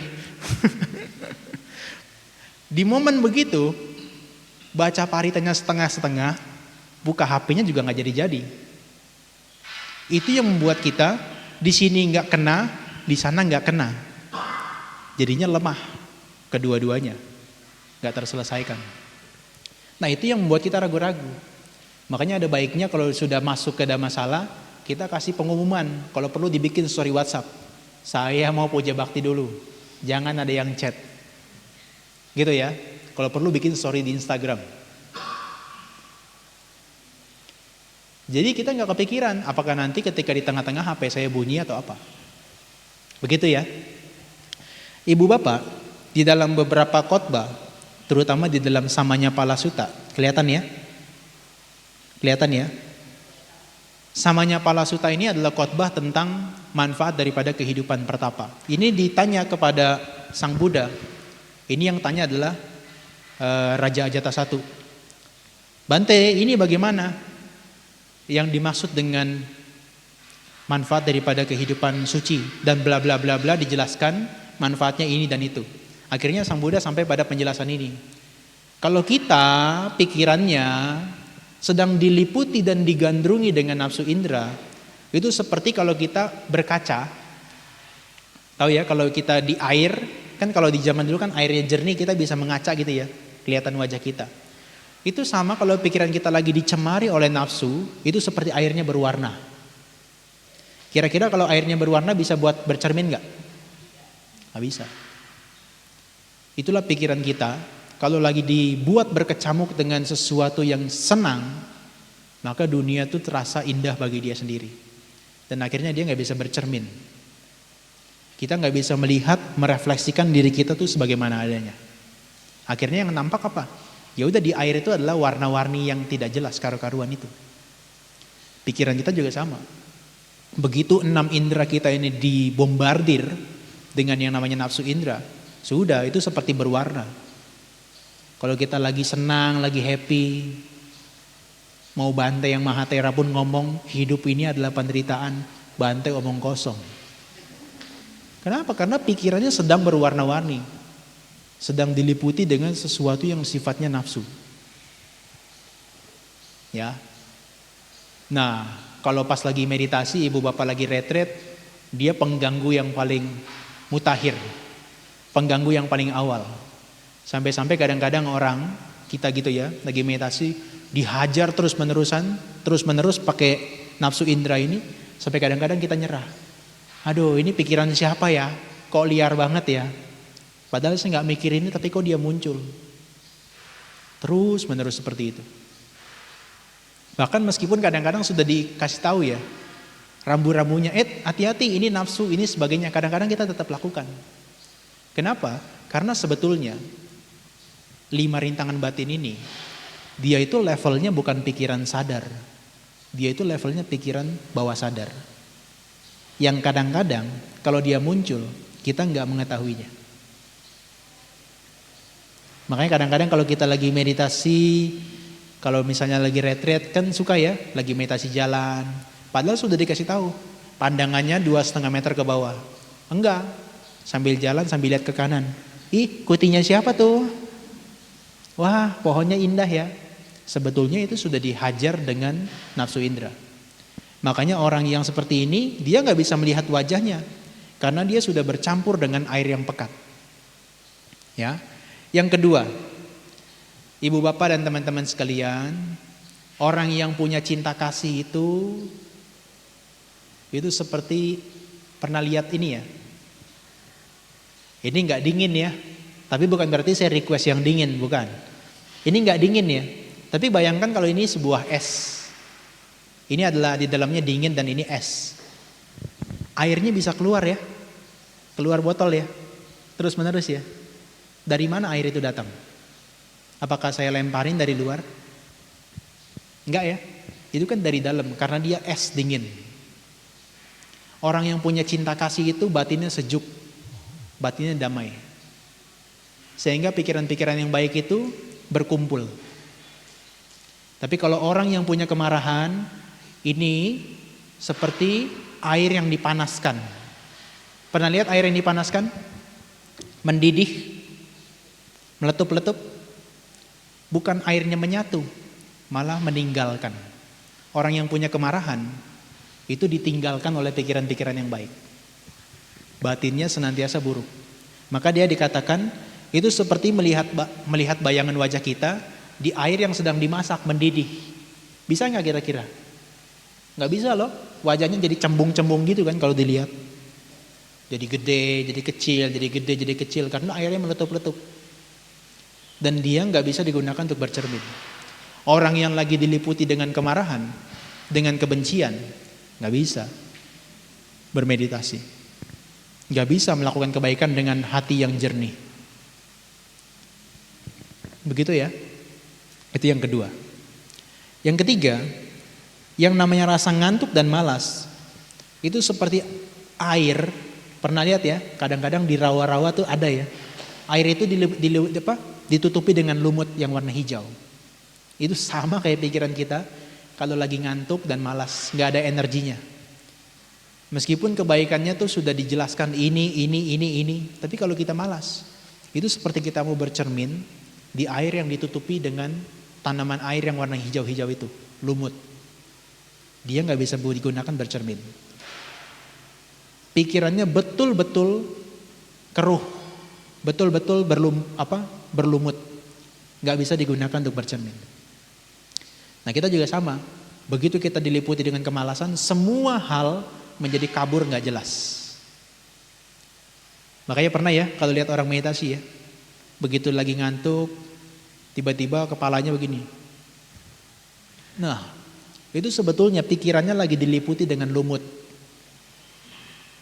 Di momen begitu baca paritanya setengah-setengah, buka HP-nya juga nggak jadi-jadi. Itu yang membuat kita di sini nggak kena, di sana nggak kena. Jadinya lemah kedua-duanya, nggak terselesaikan. Nah itu yang membuat kita ragu-ragu. Makanya ada baiknya kalau sudah masuk ke ada masalah, kita kasih pengumuman. Kalau perlu dibikin story WhatsApp. Saya mau puja bakti dulu, jangan ada yang chat. Gitu ya. Kalau perlu bikin story di Instagram. Jadi kita nggak kepikiran apakah nanti ketika di tengah-tengah HP saya bunyi atau apa. Begitu ya. Ibu bapak di dalam beberapa khotbah, terutama di dalam Samanya Palasuta, kelihatan ya? Kelihatan ya? Samanya Palasuta ini adalah khotbah tentang manfaat daripada kehidupan pertapa. Ini ditanya kepada Sang Buddha. Ini yang tanya adalah Raja Ajatasattu. Bante, ini bagaimana? Yang dimaksud dengan manfaat daripada kehidupan suci dan bla bla bla bla dijelaskan manfaatnya ini dan itu. Akhirnya Sang Buddha sampai pada penjelasan ini. Kalau kita pikirannya sedang diliputi dan digandrungi dengan nafsu indera, itu seperti kalau kita berkaca. Tahu ya, kalau kita di air, kan kalau di zaman dulu kan airnya jernih, kita bisa mengaca gitu ya, kelihatan wajah kita. Itu sama kalau pikiran kita lagi dicemari oleh nafsu, itu seperti airnya berwarna. Kira-kira kalau airnya berwarna bisa buat bercermin nggak? Nggak bisa. Itulah pikiran kita, kalau lagi dibuat berkecamuk dengan sesuatu yang senang, maka dunia itu terasa indah bagi dia sendiri. Dan akhirnya dia nggak bisa bercermin. Kita nggak bisa melihat, merefleksikan diri kita tuh sebagaimana adanya. Akhirnya yang nampak apa? Ya udah, di air itu adalah warna-warni yang tidak jelas, karu-karuan itu. Pikiran kita juga sama. Begitu 6 indera kita ini dibombardir dengan yang namanya nafsu indera, sudah itu seperti berwarna. Kalau kita lagi senang, lagi happy, mau Bante yang Mahatera pun ngomong, hidup ini adalah penderitaan, Bante omong kosong. Kenapa? Karena pikirannya sedang berwarna-warni, sedang diliputi dengan sesuatu yang sifatnya nafsu. Ya. Nah, kalau pas lagi meditasi, ibu bapak lagi retret, dia pengganggu yang paling mutakhir, pengganggu yang paling awal. Sampai-sampai kadang-kadang orang kita gitu ya, lagi meditasi, dihajar terus-menerus pakai nafsu indera ini, sampai kadang-kadang kita nyerah. Aduh, ini pikiran siapa ya? Kok liar banget ya? Padahal saya nggak mikir ini, tapi kok dia muncul. Terus-menerus seperti itu. Bahkan meskipun kadang-kadang sudah dikasih tahu ya, rambu-rambunya, hati-hati ini nafsu, ini sebagainya, kadang-kadang kita tetap lakukan. Kenapa? Karena sebetulnya 5 rintangan batin ini, dia itu levelnya bukan pikiran sadar, dia itu levelnya pikiran bawah sadar. Yang kadang-kadang kalau dia muncul, kita nggak mengetahuinya. Makanya kadang-kadang kalau kita lagi meditasi, kalau misalnya lagi retret kan suka ya, lagi meditasi jalan, padahal sudah dikasih tahu, pandangannya 2,5 meter ke bawah. Enggak, sambil jalan sambil lihat ke kanan. Ih, kutinya siapa tuh? Wah, pohonnya indah ya. Sebetulnya itu sudah dihajar dengan nafsu indera. Makanya orang yang seperti ini, dia nggak bisa melihat wajahnya, karena dia sudah bercampur dengan air yang pekat. Ya. Yang kedua, ibu bapak dan teman-teman sekalian, orang yang punya cinta kasih itu seperti, pernah lihat ini ya. Ini nggak dingin ya, tapi bukan berarti saya request yang dingin, bukan. Ini nggak dingin ya, tapi bayangkan kalau ini sebuah es. Ini adalah di dalamnya dingin dan ini es. Airnya bisa keluar ya, keluar botol ya, terus menerus ya. Dari mana air itu datang? Apakah saya lemparin dari luar? Enggak ya, itu kan dari dalam, karena dia es dingin. Orang yang punya cinta kasih itu batinnya sejuk, batinnya damai. Sehingga pikiran-pikiran yang baik itu berkumpul. Tapi kalau orang yang punya kemarahan, ini seperti air yang dipanaskan. Pernah lihat air yang dipanaskan? Mendidih, meletup-letup. Bukan airnya menyatu, malah meninggalkan. Orang yang punya kemarahan, itu ditinggalkan oleh pikiran-pikiran yang baik. Batinnya senantiasa buruk. Maka dia dikatakan, itu seperti melihat bayangan wajah kita di air yang sedang dimasak, mendidih. Bisa nggak kira-kira? Nggak bisa loh. Wajahnya jadi cembung-cembung gitu kan kalau dilihat. Jadi gede, jadi kecil, jadi gede, jadi kecil, karena airnya meletup-letup. Dan dia nggak bisa digunakan untuk bercermin. Orang yang lagi diliputi dengan kemarahan, dengan kebencian, nggak bisa bermeditasi. Nggak bisa melakukan kebaikan dengan hati yang jernih. Begitu ya. Itu yang kedua. Yang ketiga, yang namanya rasa ngantuk dan malas, itu seperti air. Pernah lihat ya, kadang-kadang di rawa-rawa tuh ada ya. Air itu ditutupi dengan lumut yang warna hijau. Itu sama kayak pikiran kita kalau lagi ngantuk dan malas, nggak ada energinya. Meskipun kebaikannya tuh sudah dijelaskan ini, tapi kalau kita malas, itu seperti kita mau bercermin di air yang ditutupi dengan tanaman air yang warna hijau-hijau itu, lumut. Dia nggak bisa digunakan bercermin. Pikirannya betul-betul keruh, betul-betul berlumut, nggak bisa digunakan untuk bercermin. Nah kita juga sama, begitu kita diliputi dengan kemalasan, semua hal menjadi kabur nggak jelas. Makanya pernah ya kalau lihat orang meditasi ya, begitu lagi ngantuk, tiba-tiba kepalanya begini. Nah itu sebetulnya pikirannya lagi diliputi dengan lumut,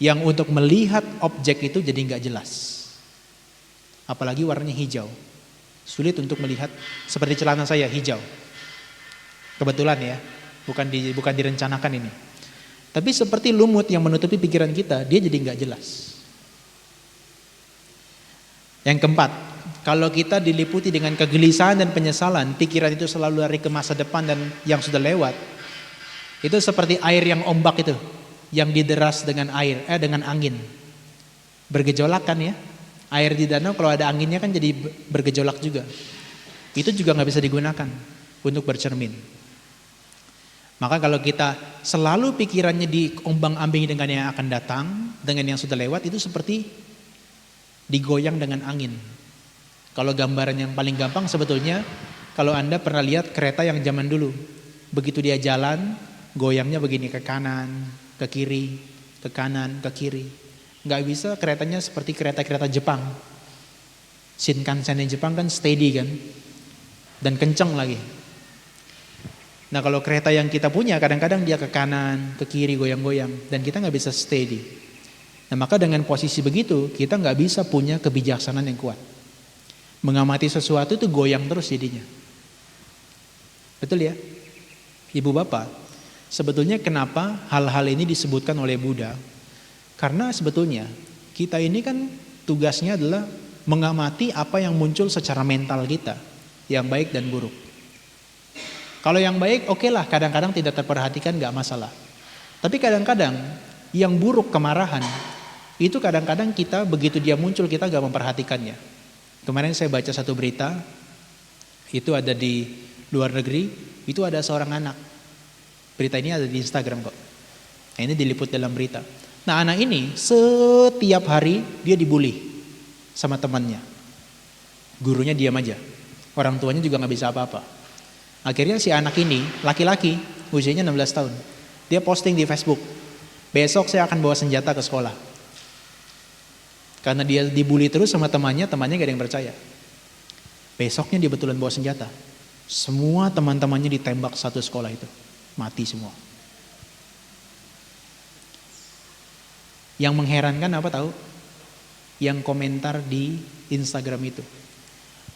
yang untuk melihat objek itu jadi nggak jelas. Apalagi warnanya hijau. Sulit untuk melihat, seperti celana saya hijau. Kebetulan ya, bukan direncanakan ini. Tapi seperti lumut yang menutupi pikiran kita, dia jadi nggak jelas. Yang keempat, kalau kita diliputi dengan kegelisahan dan penyesalan, pikiran itu selalu lari ke masa depan dan yang sudah lewat. Itu seperti air yang ombak itu, yang dideras dengan dengan angin. Bergejolak kan ya. Air di danau kalau ada anginnya kan jadi bergejolak juga. Itu juga nggak bisa digunakan untuk bercermin. Maka kalau kita selalu pikirannya diombang-ambingi dengan yang akan datang, dengan yang sudah lewat, itu seperti digoyang dengan angin. Kalau gambaran yang paling gampang sebetulnya, kalau Anda pernah lihat kereta yang zaman dulu, begitu dia jalan, goyangnya begini ke kanan, ke kiri, ke kanan, ke kiri. Nggak bisa keretanya seperti kereta-kereta Jepang. Shinkansen di Jepang kan steady kan, dan kencang lagi. Nah kalau kereta yang kita punya kadang-kadang dia ke kanan, ke kiri, goyang-goyang, dan kita nggak bisa steady. Nah maka dengan posisi begitu kita nggak bisa punya kebijaksanaan yang kuat. Mengamati sesuatu itu goyang terus jadinya. Betul ya? Ibu bapak, sebetulnya kenapa hal-hal ini disebutkan oleh Buddha? Karena sebetulnya kita ini kan tugasnya adalah mengamati apa yang muncul secara mental kita, yang baik dan buruk. Kalau yang baik oke lah, kadang-kadang tidak terperhatikan gak masalah. Tapi kadang-kadang yang buruk, kemarahan, itu kadang-kadang kita begitu dia muncul kita gak memperhatikannya. Kemarin saya baca satu berita, itu ada di luar negeri, itu ada seorang anak. Berita ini ada di Instagram kok. Nah, ini diliput dalam berita. Nah anak ini setiap hari dia dibully sama temannya. Gurunya diam aja. Orang tuanya juga gak bisa apa-apa. Akhirnya si anak ini, laki-laki, usianya 16 tahun. Dia posting di Facebook, besok saya akan bawa senjata ke sekolah. Karena dia dibully terus sama temannya gak ada yang percaya. Besoknya dia betulan bawa senjata. Semua teman-temannya ditembak satu sekolah itu. Mati semua. Yang mengherankan apa tahu? Yang komentar di Instagram itu.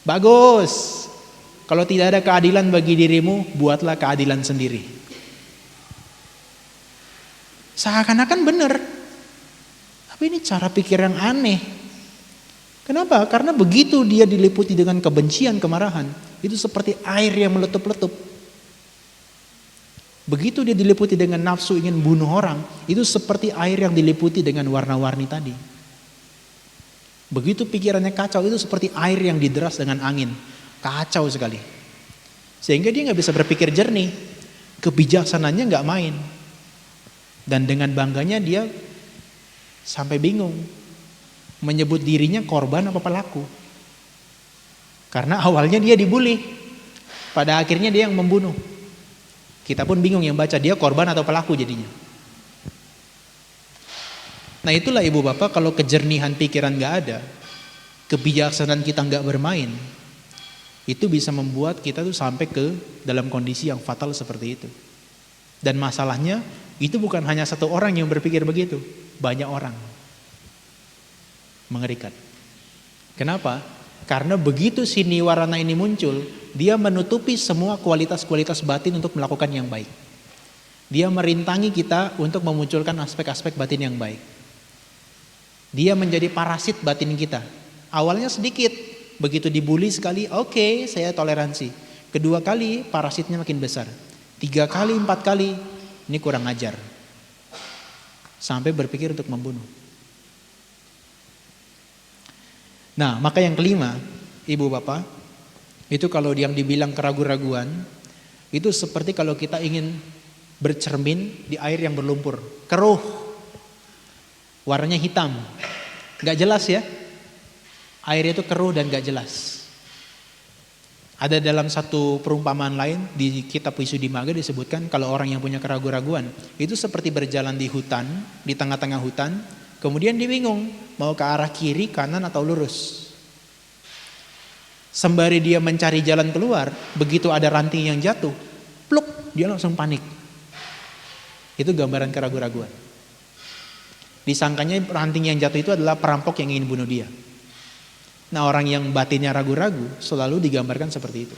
Bagus. Kalau tidak ada keadilan bagi dirimu, buatlah keadilan sendiri. Seakan-akan benar. Tapi ini cara pikir yang aneh. Kenapa? Karena begitu dia diliputi dengan kebencian, kemarahan, itu seperti air yang meletup-letup. Begitu dia diliputi dengan nafsu ingin bunuh orang, itu seperti air yang diliputi dengan warna-warni tadi. Begitu pikirannya kacau, itu seperti air yang dideras dengan angin. Kacau sekali. Sehingga dia gak bisa berpikir jernih. Kebijaksanaannya gak main. Dan dengan bangganya dia sampai bingung. Menyebut dirinya korban apa pelaku. Karena awalnya dia dibully. Pada akhirnya dia yang membunuh. Kita pun bingung yang baca, dia korban atau pelaku jadinya. Nah itulah ibu bapak, kalau kejernihan pikiran gak ada, kebijaksanaan kita gak bermain, itu bisa membuat kita tuh sampai ke dalam kondisi yang fatal seperti itu. Dan masalahnya, itu bukan hanya satu orang yang berpikir begitu, banyak orang. Mengerikan. Kenapa? Karena begitu si niwarana ini muncul, dia menutupi semua kualitas-kualitas batin untuk melakukan yang baik. Dia merintangi kita untuk memunculkan aspek-aspek batin yang baik. Dia menjadi parasit batin kita. Awalnya sedikit, begitu dibully sekali, oke, saya toleransi. Kedua kali, parasitnya makin besar. 3 kali, 4 kali, ini kurang ajar. Sampai berpikir untuk membunuh. Nah, maka yang kelima, ibu bapak, itu kalau yang dibilang keraguan-raguan, itu seperti kalau kita ingin bercermin di air yang berlumpur, keruh, warnanya hitam, gak jelas ya, air itu keruh dan gak jelas. Ada dalam satu perumpamaan lain di kitab Visuddhimagga disebutkan kalau orang yang punya keraguan-raguan itu seperti berjalan di hutan, di tengah-tengah hutan, kemudian dia bingung mau ke arah kiri, kanan atau lurus. Sembari dia mencari jalan keluar, begitu ada ranting yang jatuh, pluk, dia langsung panik. Itu gambaran keraguan-raguan. Disangkanya ranting yang jatuh itu adalah perampok yang ingin bunuh dia. Nah, orang yang batinnya ragu-ragu selalu digambarkan seperti itu.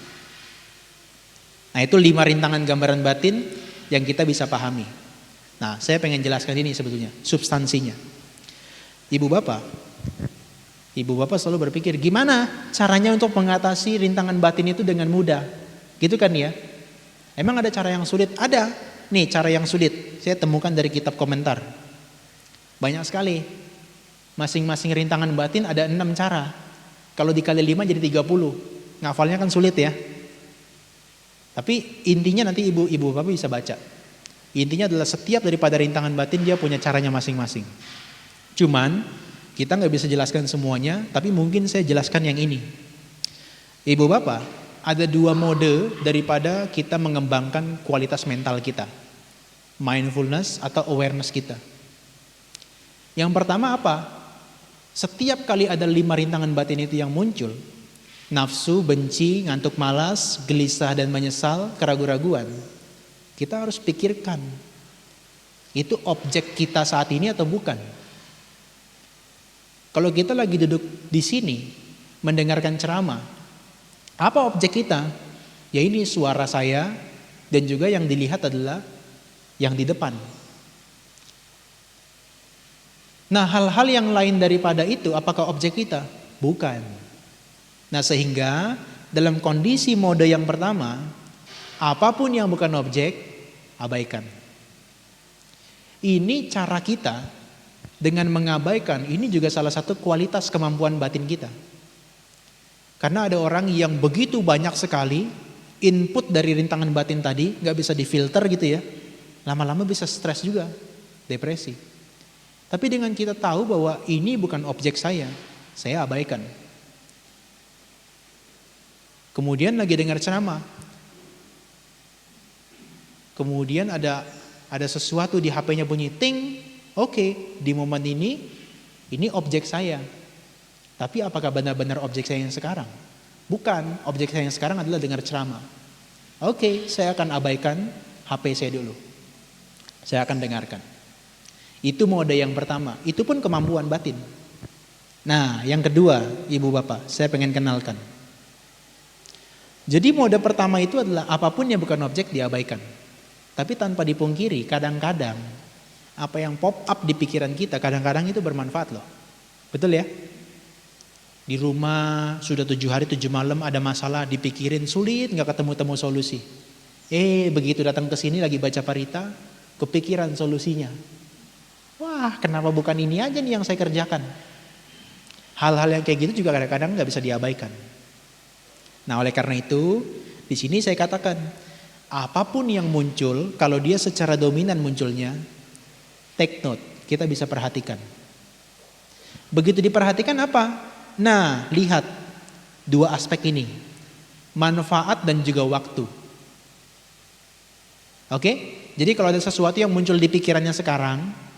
Nah, itu 5 rintangan gambaran batin yang kita bisa pahami. Nah, saya pengen jelaskan ini sebetulnya, substansinya. Ibu bapak selalu berpikir, gimana caranya untuk mengatasi rintangan batin itu dengan mudah? Gitu kan ya? Emang ada cara yang sulit? Ada. Nih cara yang sulit, saya temukan dari kitab komentar. Banyak sekali. Masing-masing rintangan batin ada 6 cara. Kalau dikali 5 jadi 30. Ngafalnya kan sulit ya. Tapi intinya nanti ibu bapak bisa baca. Intinya adalah setiap daripada rintangan batin dia punya caranya masing-masing. Cuman kita nggak bisa jelaskan semuanya, tapi mungkin saya jelaskan yang ini. Ibu bapak, ada 2 mode daripada kita mengembangkan kualitas mental kita. Mindfulness atau awareness kita. Yang pertama apa? Setiap kali ada 5 rintangan batin itu yang muncul, nafsu, benci, ngantuk malas, gelisah dan menyesal, keraguan-raguan, kita harus pikirkan, itu objek kita saat ini atau bukan? Kalau kita lagi duduk di sini mendengarkan ceramah, apa objek kita? Ya ini suara saya, dan juga yang dilihat adalah yang di depan. Nah, hal-hal yang lain daripada itu apakah objek kita? Bukan. Nah, sehingga dalam kondisi mode yang pertama, apapun yang bukan objek, abaikan. Ini cara kita dengan mengabaikan, ini juga salah satu kualitas kemampuan batin kita. Karena ada orang yang begitu banyak sekali input dari rintangan batin tadi, gak bisa difilter gitu ya. Lama-lama bisa stres juga, depresi. Tapi dengan kita tahu bahwa ini bukan objek saya abaikan. Kemudian lagi dengar ceramah. Kemudian ada sesuatu di HP-nya bunyi ting. Oke, di momen ini objek saya. Tapi apakah benar-benar objek saya yang sekarang? Bukan, objek saya yang sekarang adalah dengar ceramah. Oke, saya akan abaikan HP saya dulu. Saya akan dengarkan. Itu mode yang pertama, itu pun kemampuan batin. Nah, yang kedua, ibu bapak, saya pengen kenalkan. Jadi mode pertama itu adalah apapun yang bukan objek diabaikan. Tapi tanpa dipungkiri, kadang-kadang apa yang pop up di pikiran kita kadang-kadang itu bermanfaat loh. Betul ya? Di rumah sudah 7 hari 7 malam ada masalah dipikirin sulit nggak ketemu-temu solusi. Begitu datang ke sini lagi baca parita, kepikiran solusinya. Wah, kenapa bukan ini aja nih yang saya kerjakan? Hal-hal yang kayak gitu juga kadang-kadang nggak bisa diabaikan. Nah, oleh karena itu, di sini saya katakan, apapun yang muncul, kalau dia secara dominan munculnya, take note, kita bisa perhatikan. Begitu diperhatikan apa? Nah, lihat 2 aspek ini, manfaat dan juga waktu. Oke? Jadi kalau ada sesuatu yang muncul di pikirannya sekarang,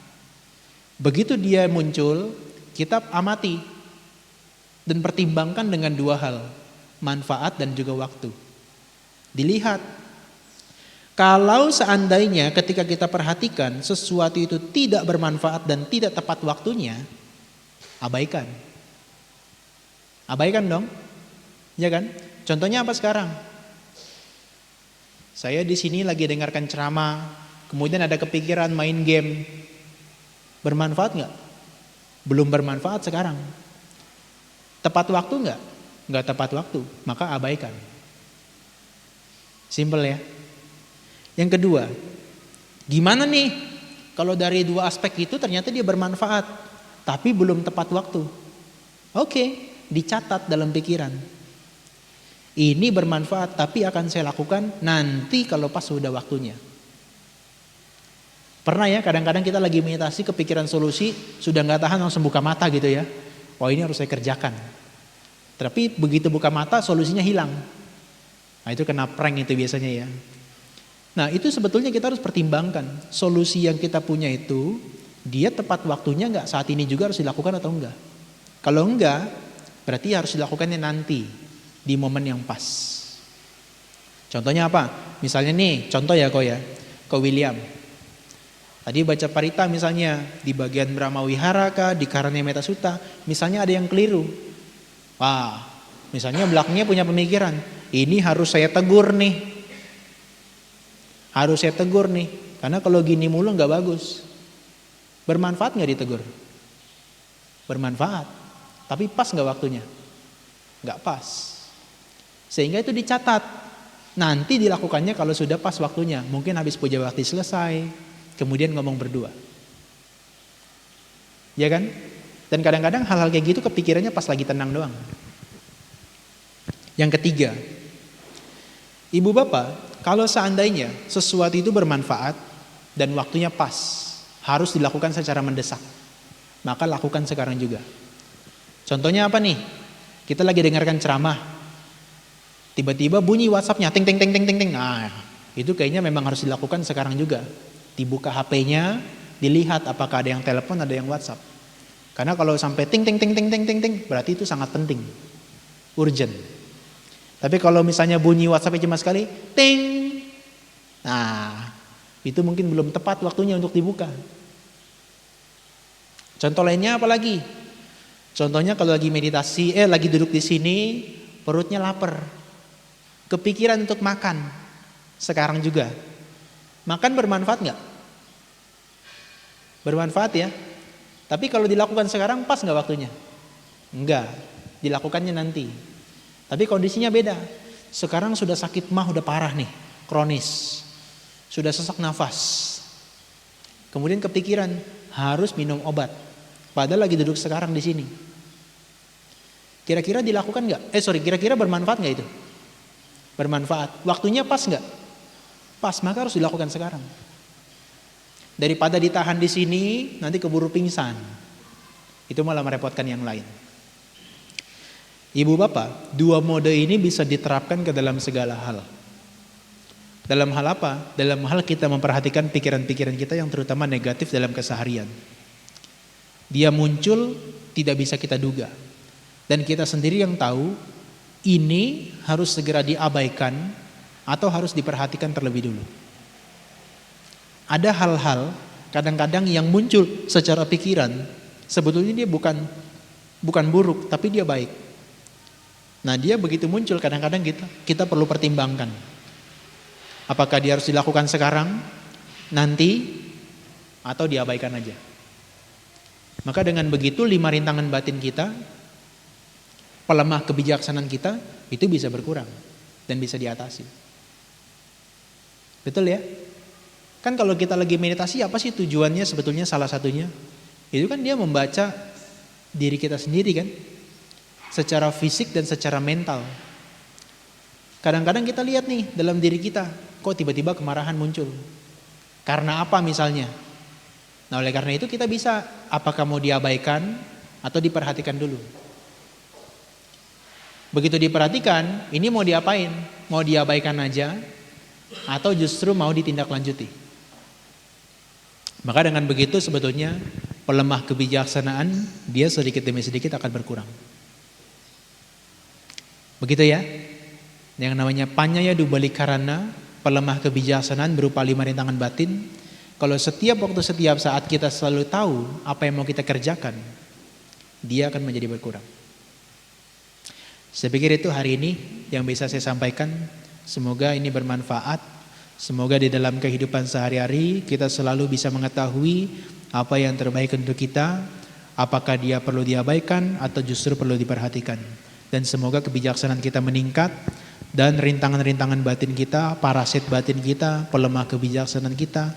begitu dia muncul, kita amati dan pertimbangkan dengan 2 hal, manfaat dan juga waktu. Dilihat. Kalau seandainya ketika kita perhatikan sesuatu itu tidak bermanfaat dan tidak tepat waktunya, abaikan. Abaikan dong. Ya kan? Contohnya apa sekarang? Saya di sini lagi dengarkan ceramah, kemudian ada kepikiran main game. Bermanfaat nggak? Belum bermanfaat sekarang. Tepat waktu nggak? Nggak tepat waktu, maka abaikan. Simple ya. Yang kedua, gimana nih kalau dari 2 aspek itu ternyata dia bermanfaat, tapi belum tepat waktu? Oke, dicatat dalam pikiran. Ini bermanfaat, tapi akan saya lakukan nanti kalau pas sudah waktunya. Pernah ya kadang-kadang kita lagi meditasi kepikiran solusi, sudah nggak tahan langsung buka mata gitu ya. Oh ini harus saya kerjakan. Tapi begitu buka mata solusinya hilang. Nah itu kena prank itu biasanya ya. Nah itu sebetulnya kita harus pertimbangkan. Solusi yang kita punya itu, dia tepat waktunya nggak saat ini juga harus dilakukan atau enggak. Kalau enggak, berarti harus dilakukannya nanti, di momen yang pas. Contohnya apa? Misalnya nih, contoh ya Ko William. Tadi baca parita misalnya di bagian Brahma Wihara kah, di Karanya Metta Sutta, misalnya ada yang keliru. Wah, misalnya belakangnya punya pemikiran, ini harus saya tegur nih. Harus saya tegur nih, karena kalau gini mulu nggak bagus. Bermanfaat nggak ditegur? Bermanfaat, tapi pas nggak waktunya? Nggak pas. Sehingga itu dicatat. Nanti dilakukannya kalau sudah pas waktunya. Mungkin habis puja bakti selesai, kemudian ngomong berdua. Ya kan? Dan kadang-kadang hal-hal kayak gitu kepikirannya pas lagi tenang doang. Yang ketiga, ibu bapak, kalau seandainya sesuatu itu bermanfaat dan waktunya pas, harus dilakukan secara mendesak, maka lakukan sekarang juga. Contohnya apa nih? Kita lagi dengarkan ceramah, tiba-tiba bunyi WhatsApp-nya, ting ting ting ting ting ting. Nah, itu kayaknya memang harus dilakukan sekarang juga. Dibuka HP-nya, dilihat apakah ada yang telepon, ada yang WhatsApp. Karena kalau sampai ting ting ting ting ting ting ting, berarti itu sangat penting, urgent. Tapi kalau misalnya bunyi WhatsApp-nya cuma sekali, ting, nah itu mungkin belum tepat waktunya untuk dibuka. Contoh lainnya apa lagi? Contohnya kalau lagi meditasi, lagi duduk di sini, perutnya lapar, kepikiran untuk makan, sekarang juga. Makan bermanfaat nggak? Bermanfaat ya. Tapi kalau dilakukan sekarang pas nggak waktunya? Enggak, dilakukannya nanti. Tapi kondisinya beda. Sekarang sudah sakit mah, udah parah nih, kronis, sudah sesak nafas. Kemudian kepikiran harus minum obat. Padahal lagi duduk sekarang di sini. Kira-kira dilakukan nggak? Kira-kira bermanfaat nggak itu? Bermanfaat. Waktunya pas nggak? Pas, maka harus dilakukan sekarang. Daripada ditahan di sini, nanti keburu pingsan. Itu malah merepotkan yang lain. Ibu bapak, dua mode ini bisa diterapkan ke dalam segala hal. Dalam hal apa? Dalam hal kita memperhatikan pikiran-pikiran kita yang terutama negatif dalam keseharian. Dia muncul tidak bisa kita duga. Dan kita sendiri yang tahu ini harus segera diabaikan atau harus diperhatikan terlebih dulu. Ada hal-hal kadang-kadang yang muncul secara pikiran, sebetulnya dia bukan buruk, tapi dia baik. Nah, dia begitu muncul kadang-kadang kita perlu pertimbangkan. Apakah dia harus dilakukan sekarang, nanti, atau diabaikan aja. Maka dengan begitu 5 rintangan batin kita, pelemah kebijaksanaan kita, itu bisa berkurang dan bisa diatasi. Betul ya? Kan kalau kita lagi meditasi, apa sih tujuannya sebetulnya salah satunya? Itu kan dia membaca diri kita sendiri kan, secara fisik dan secara mental. Kadang-kadang kita lihat nih dalam diri kita, kok tiba-tiba kemarahan muncul. Karena apa misalnya? Nah, oleh karena itu kita bisa, apakah mau diabaikan atau diperhatikan dulu. Begitu diperhatikan, ini mau diapain? Mau diabaikan aja atau justru mau ditindaklanjuti? Maka dengan begitu sebetulnya pelemah kebijaksanaan dia sedikit demi sedikit akan berkurang. Begitu ya? Yang namanya panyaya dubalikarana, pelemah kebijaksanaan berupa 5 rintangan batin. Kalau setiap waktu, setiap saat kita selalu tahu apa yang mau kita kerjakan, dia akan menjadi berkurang. Saya pikir itu hari ini yang bisa saya sampaikan. Semoga ini bermanfaat. Semoga di dalam kehidupan sehari-hari kita selalu bisa mengetahui apa yang terbaik untuk kita, apakah dia perlu diabaikan atau justru perlu diperhatikan. Dan semoga kebijaksanaan kita meningkat dan rintangan-rintangan batin kita, parasit batin kita, pelemah kebijaksanaan kita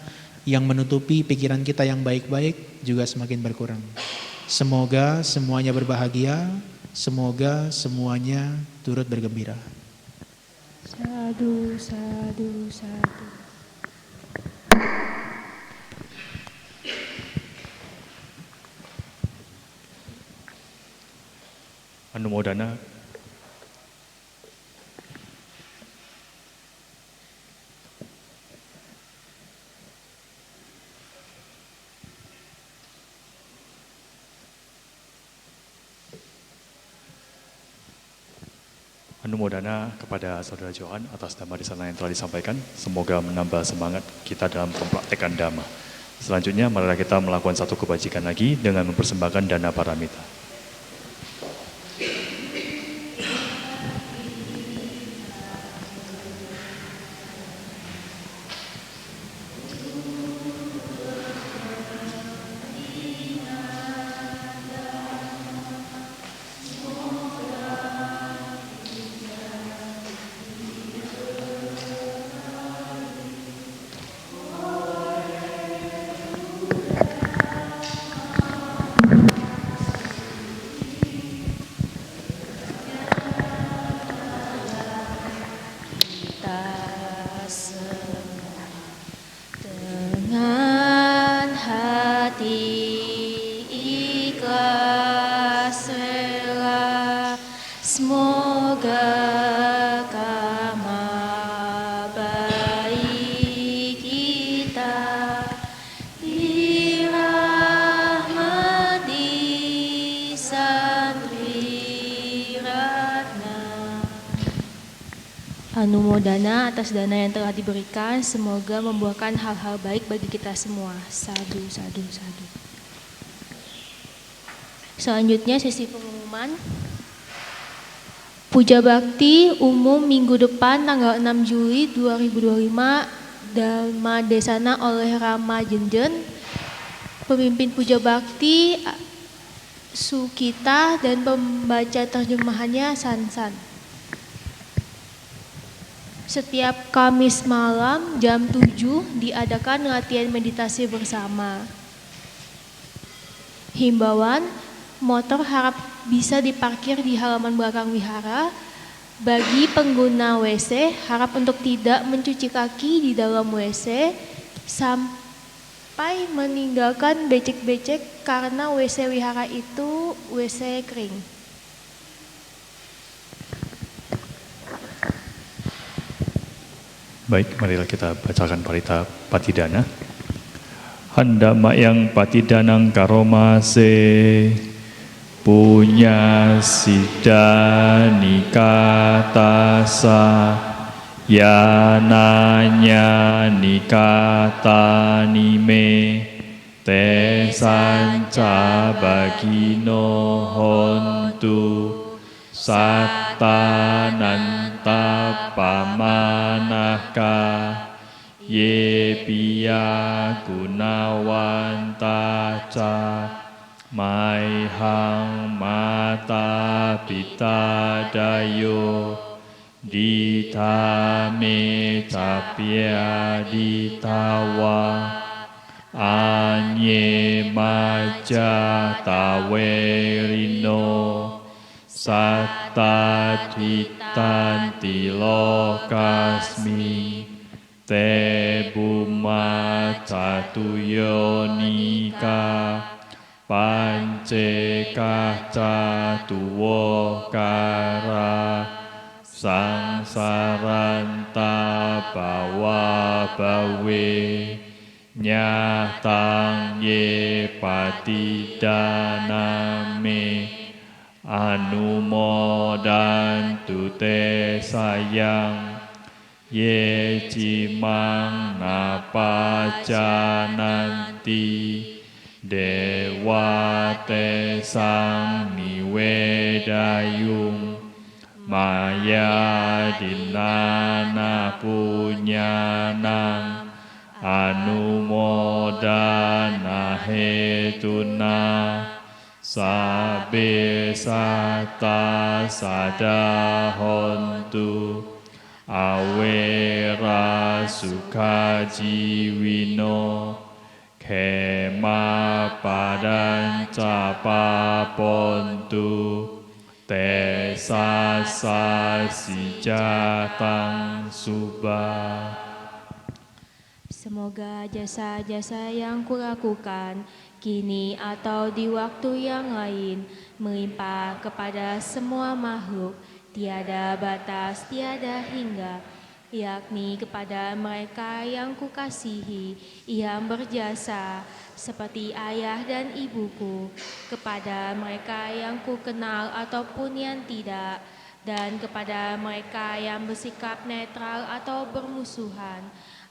yang menutupi pikiran kita yang baik-baik juga semakin berkurang. Semoga semuanya berbahagia, semoga semuanya turut bergembira. Sadu, sadu, sadu. Anumodana. Anumodana kepada Saudara Johan atas dhamma desana yang telah disampaikan. Semoga menambah semangat kita dalam mempraktekkan dhamma. Selanjutnya, marilah kita melakukan satu kebajikan lagi dengan mempersembahkan dana paramita. Dengan hati ikhlas rela, semoga karma baik kita dirahmati Santri Ratna. Anumodana atas dana yang telah diberikan, semoga membuahkan hal-hal baik bagi kita semua. Sadu, sadu, sadu. Selanjutnya sesi pengumuman. Puja Bakti umum minggu depan tanggal 6 Juli 2025 Dharma Desana oleh Rama Jenjen. Pemimpin Puja Bakti Sukita dan pembaca terjemahannya Sansan. Setiap Kamis malam jam 7 diadakan latihan meditasi bersama. Himbauan, motor harap bisa diparkir di halaman belakang wihara. Bagi pengguna WC, harap untuk tidak mencuci kaki di dalam WC sampai meninggalkan becek-becek karena WC wihara itu WC kering. Baik, marilah kita bacakan parita patidana. Handama yang patidanang karomase punya sida nikatasa yananya nikata nime te sanca bagino hontu satananta pamanaka ye piya gunawanta ca maihang mata pita dayo ditame tapia ditawa anye maja tawerino satta ditanti lokasmi te buma catuyonika panceka catuwokara sangsaranta bawa bawe nyatang ye patidaname anumodantu te sayang ye cimang napajananti dewa te sang niwedayung maya dinana punyanang anumodana hetuna sabe sata sadahontu awera sukajiwino kema padanca papontu te sasa sijatang subah. Semoga jasa-jasa yang kulakukan kini atau di waktu yang lain melimpah kepada semua makhluk, tiada batas, tiada hingga, yakni kepada mereka yang kukasihi, yang berjasa seperti ayah dan ibuku, kepada mereka yang kukenal ataupun yang tidak, dan kepada mereka yang bersikap netral atau bermusuhan,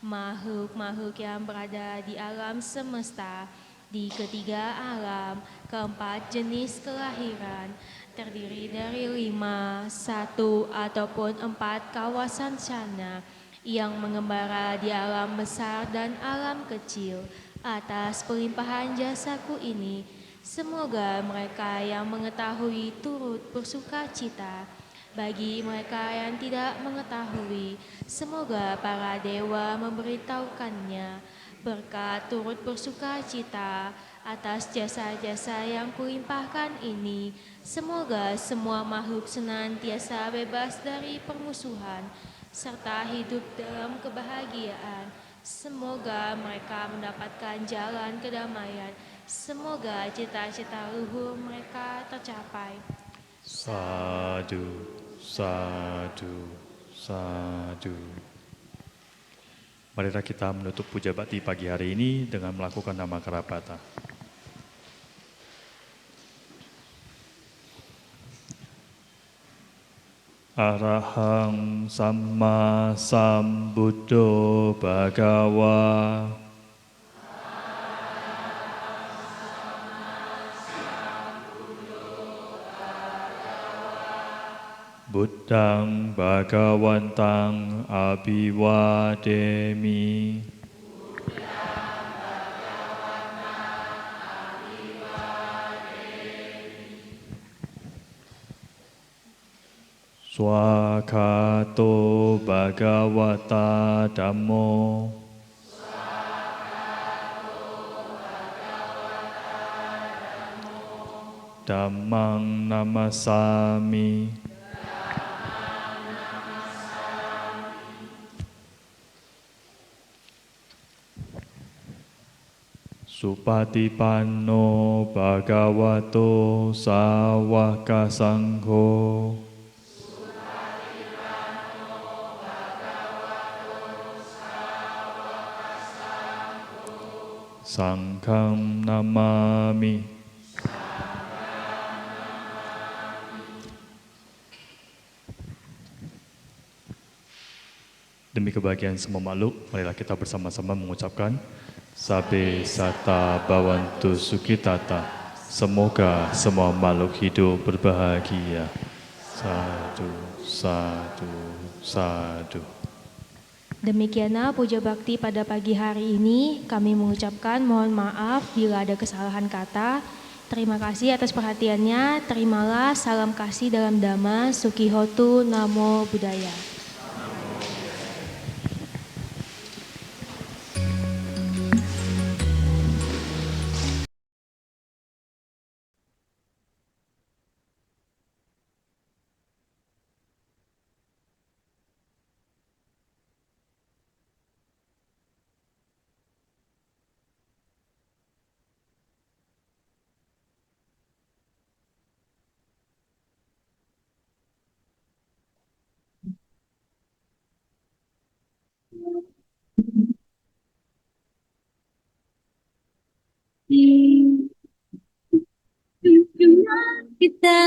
makhluk-makhluk yang berada di alam semesta, di ketiga alam, keempat jenis kelahiran, terdiri dari 5, 1, ataupun 4 kawasan sana yang mengembara di alam besar dan alam kecil. Atas pelimpahan jasaku ini, semoga mereka yang mengetahui turut bersuka cita. Bagi mereka yang tidak mengetahui, semoga para dewa memberitahukannya. Berkat turut bersuka cita atas jasa-jasa yang kulimpahkan ini, semoga semua makhluk senantiasa bebas dari permusuhan, serta hidup dalam kebahagiaan. Semoga mereka mendapatkan jalan kedamaian. Semoga cita-cita luhur mereka tercapai. Sadu, sadu, sadu. Marilah kita menutup puja bakti pagi hari ini dengan melakukan nama Karapata. Arahang Samma Sambuddho Bhagawa. Buddhang Bhagawantang Abhiwademi. Swakato Bhagavata Dhammo. Dhammang Namasami. Supatipanno Bhagavato Sawaka Sangho. Sangham Namami. Demi kebahagiaan semua makhluk, marilah kita bersama-sama mengucapkan Sabe Sata Bhavantu Sukhitata. Semoga semua makhluk hidup berbahagia. Sadu, sadu, sadu. Demikianlah puja bakti pada pagi hari ini. Kami mengucapkan mohon maaf bila ada kesalahan kata. Terima kasih atas perhatiannya. Terimalah salam kasih dalam Dhamma. Sukihotu Namo Buddhaya. Kita